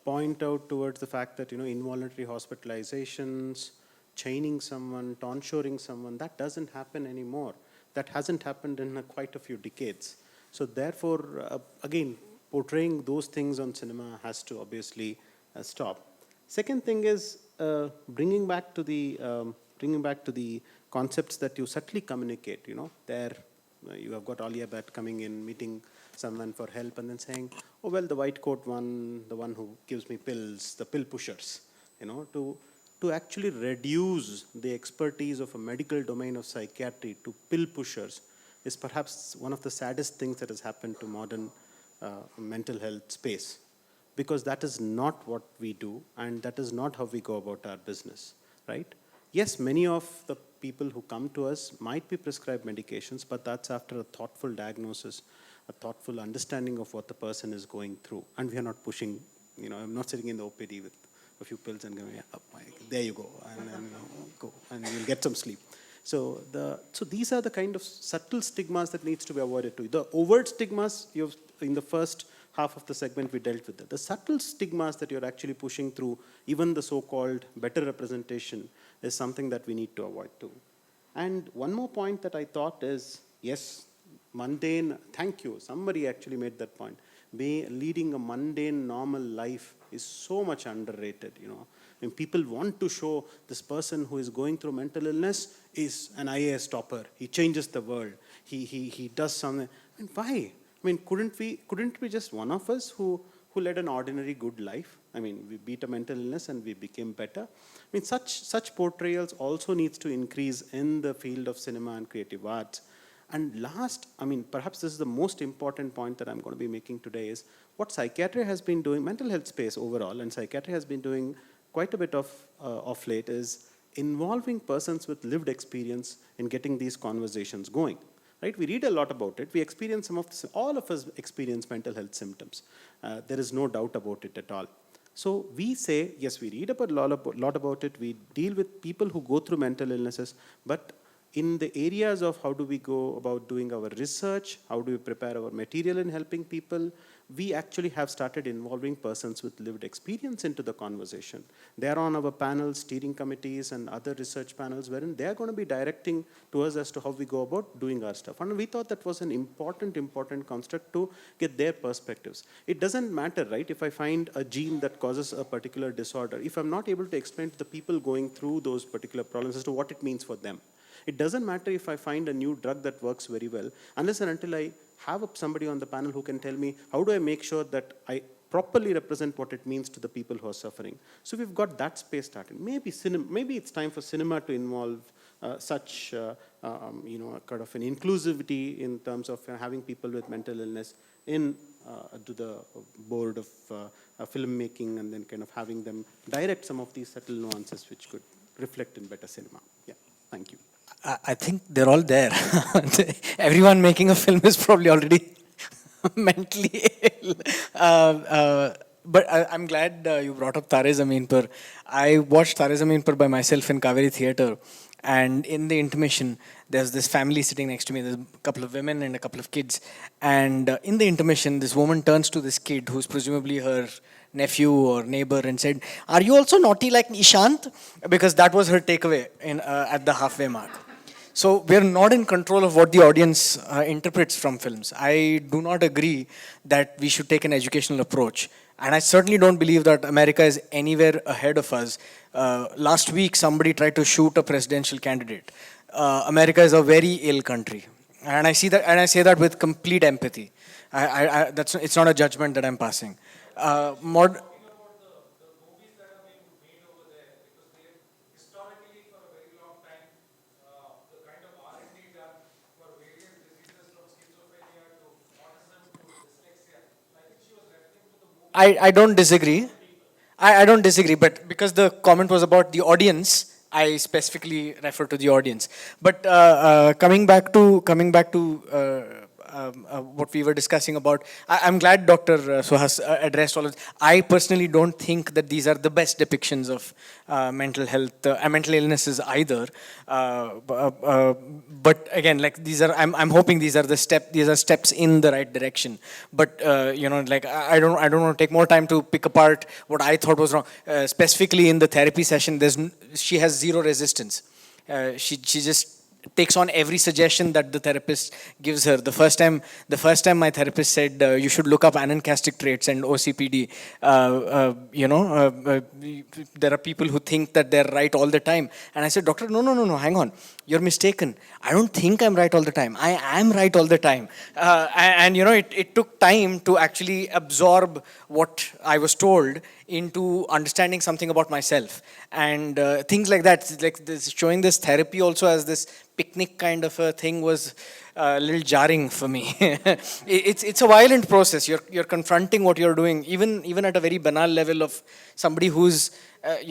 point out towards the fact that, involuntary hospitalizations, chaining someone, tonsuring someone, that doesn't happen anymore. That hasn't happened in quite a few decades. So therefore, again, portraying those things on cinema has to obviously stop. Second thing is bringing back to the concepts that you subtly communicate. There you have got Alia Bhatt coming in, meeting someone for help, and then saying, "Oh well, the white coat one, the one who gives me pills, the pill pushers." To actually reduce the expertise of a medical domain of psychiatry to pill pushers is perhaps one of the saddest things that has happened to modern mental health space, because that is not what we do and that is not how we go about our business, right? Yes, many of the people who come to us might be prescribed medications, but that's after a thoughtful diagnosis, a thoughtful understanding of what the person is going through. And we are not pushing, I'm not sitting in the OPD with a few pills and going, there you go, and then go, and you'll get some sleep. So these are the kind of subtle stigmas that needs to be avoided too. The overt stigmas, in the first half of the segment we dealt with that. The subtle stigmas that you're actually pushing through, even the so-called better representation, is something that we need to avoid too. And one more point that I thought is, yes, mundane, thank you, somebody actually made that point. Leading a mundane, normal life is so much underrated, When people want to show this person who is going through mental illness is an IAS topper, he changes the world, he does something. Why? Couldn't we just one of us who led an ordinary good life? We beat a mental illness and we became better. Such portrayals also needs to increase in the field of cinema and creative arts. And last, perhaps this is the most important point that I'm going to be making today, is what psychiatry has been doing, mental health space overall, and psychiatry has been doing quite a bit of late, is involving persons with lived experience in getting these conversations going. Right? We read a lot about it. We experience some of this. All of us experience mental health symptoms. There is no doubt about it at all. So we say, yes, we read about a lot about it. We deal with people who go through mental illnesses, but in the areas of how do we go about doing our research, how do we prepare our material in helping people, we actually have started involving persons with lived experience into the conversation. They are on our panels, steering committees, and other research panels, wherein they are going to be directing to us as to how we go about doing our stuff. And we thought that was an important construct to get their perspectives. It doesn't matter, right, if I find a gene that causes a particular disorder, if I'm not able to explain to the people going through those particular problems as to what it means for them. It doesn't matter if I find a new drug that works very well, unless and until I have somebody on the panel who can tell me, how do I make sure that I properly represent what it means to the people who are suffering. So we've got that space started. Maybe it's time for cinema to involve such a kind of an inclusivity in terms of having people with mental illness to the board of filmmaking, and then kind of having them direct some of these subtle nuances which could reflect in better cinema. Yeah, thank you. I think they're all there. Everyone making a film is probably already mentally ill. But I'm glad you brought up Tare Zameen Par. I watched Tare Zameen Par by myself in Kaveri Theatre, and in the intermission, there's this family sitting next to me. There's a couple of women and a couple of kids. And in the intermission, this woman turns to this kid, who's presumably her nephew or neighbor, and said, "Are you also naughty like Nishant?" Because that was her takeaway at the halfway mark. So we're not in control of what the audience interprets from films. I do not agree that we should take an educational approach. And I certainly don't believe that America is anywhere ahead of us. Last week, somebody tried to shoot a presidential candidate. America is a very ill country. And I see that, and I say that with complete empathy. It's not a judgment that I'm passing. Mod, I don't disagree. I don't disagree, but because the comment was about the audience, I specifically refer to the audience. But coming back to what we were discussing about, I'm glad Dr. Suhas addressed all of this. I personally don't think that these are the best depictions of mental health, mental illnesses either. But again, like these are, I'm hoping these are steps in the right direction. But like I don't want to take more time to pick apart what I thought was wrong. Specifically in the therapy session, she has zero resistance. She just takes on every suggestion that the therapist gives her. The first time my therapist said you should look up anancastic traits and OCPD. There are people who think that they're right all the time, and I said, doctor, no, hang on, you're mistaken. I don't think I'm right all the time. I am right all the time. And it took time to actually absorb what I was told into understanding something about myself, and things like that. Like showing this therapy also as this picnic kind of a thing was a little jarring for me. It's a violent process. You're confronting what you're doing, even at a very banal level of somebody who's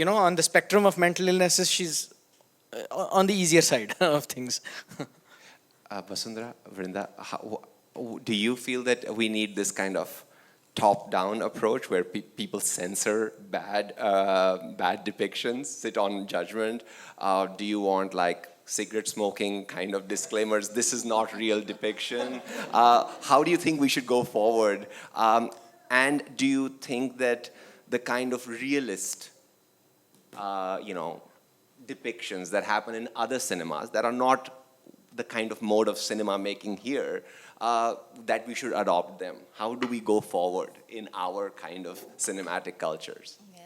on the spectrum of mental illnesses. She's on the easier side of things. Vasundhara, Vrinda, do you feel that we need this kind of top-down approach where people censor bad depictions, sit on judgment? Do you want like cigarette smoking kind of disclaimers? This is not real depiction. How do you think we should go forward? And do you think that the kind of realist, depictions that happen in other cinemas that are not the kind of mode of cinema making here, that we should adopt them? How do we go forward in our kind of cinematic cultures? Yeah.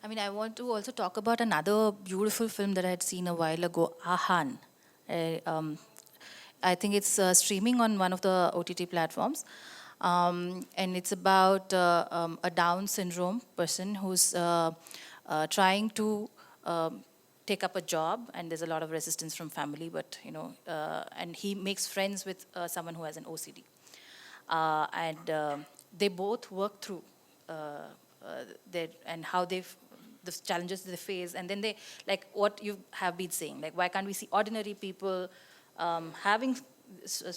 I mean, I want to also talk about another beautiful film that I had seen a while ago, Ahan. I think it's streaming on one of the OTT platforms. And it's about a Down syndrome person who's trying to take up a job, and there's a lot of resistance from family, but and he makes friends with someone who has an OCD, and they both work through the challenges they face, and then they, like what you have been saying, like why can't we see ordinary people having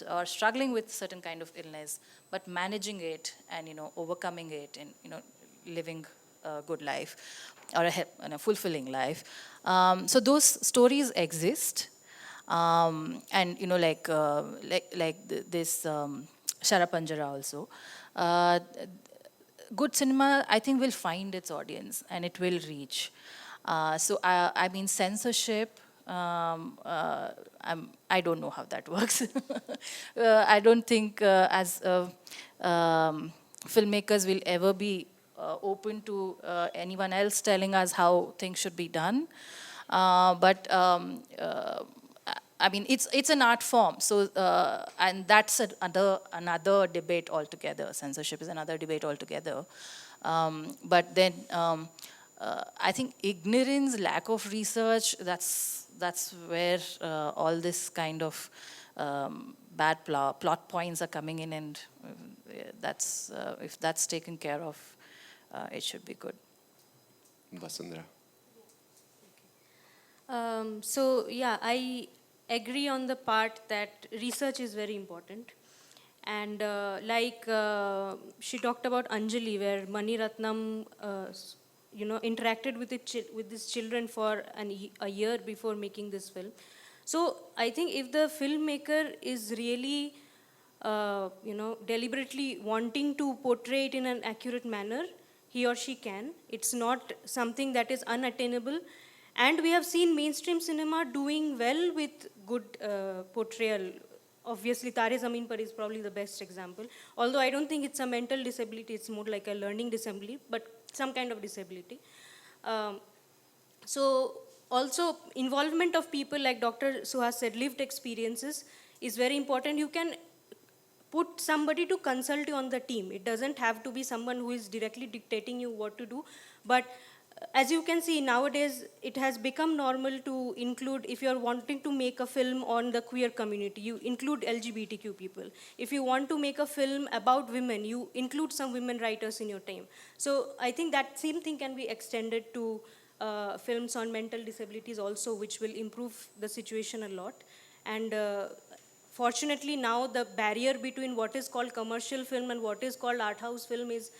or struggling with certain kind of illness, but managing it and overcoming it and living a good life or a fulfilling life. So those stories exist, and this Shara Panjara also. Good cinema, I think, will find its audience and it will reach. So I mean, censorship. I don't know how that works. I don't think as filmmakers will ever be open to anyone else telling us how things should be done. But I mean, it's an art form. So and that's another debate altogether. Censorship is another debate altogether. But then I think ignorance, lack of research, that's where all this kind of bad plot points are coming in, and that's if that's taken care of, it should be good. Vasundhara. So yeah, I agree on the part that research is very important. And she talked about Anjali, where Mani Ratnam interacted with these children for a year before making this film. So I think if the filmmaker is really deliberately wanting to portray it in an accurate manner, he or she can. It's not something that is unattainable. And we have seen mainstream cinema doing well with good portrayal. Obviously, Tare Zameen Par is probably the best example. Although I don't think it's a mental disability, it's more like a learning disability, but some kind of disability. So also involvement of people, like Dr. Suhas said, lived experiences is very important. You can put somebody to consult you on the team. It doesn't have to be someone who is directly dictating you what to do. But as you can see, nowadays, it has become normal to include, if you're wanting to make a film on the queer community, you include LGBTQ people. If you want to make a film about women, you include some women writers in your team. So I think that same thing can be extended to films on mental disabilities also, which will improve the situation a lot. And fortunately now the barrier between what is called commercial film and what is called art house film is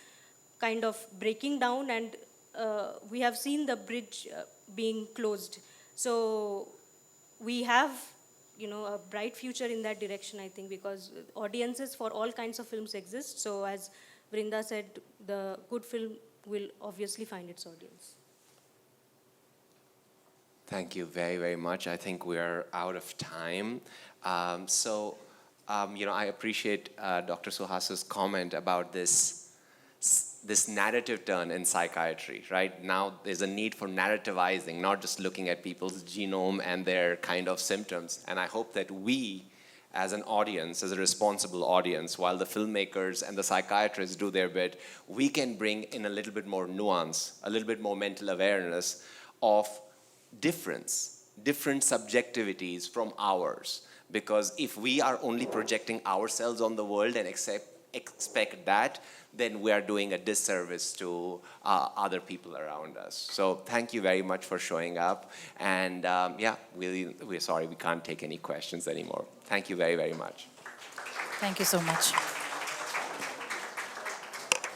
kind of breaking down, and we have seen the bridge being closed. So we have, a bright future in that direction, I think, because audiences for all kinds of films exist. So as Vrinda said, the good film will obviously find its audience. Thank you very, very much. I think we are out of time. I appreciate Dr. Suhas's comment about this narrative turn in psychiatry, right? Now there's a need for narrativizing, not just looking at people's genome and their kind of symptoms. And I hope that we, as an audience, as a responsible audience, while the filmmakers and the psychiatrists do their bit, we can bring in a little bit more nuance, a little bit more mental awareness of different subjectivities from ours. Because if we are only projecting ourselves on the world and expect that, then we are doing a disservice to other people around us. So thank you very much for showing up. And we're sorry we can't take any questions anymore. Thank you very, very much. Thank you so much.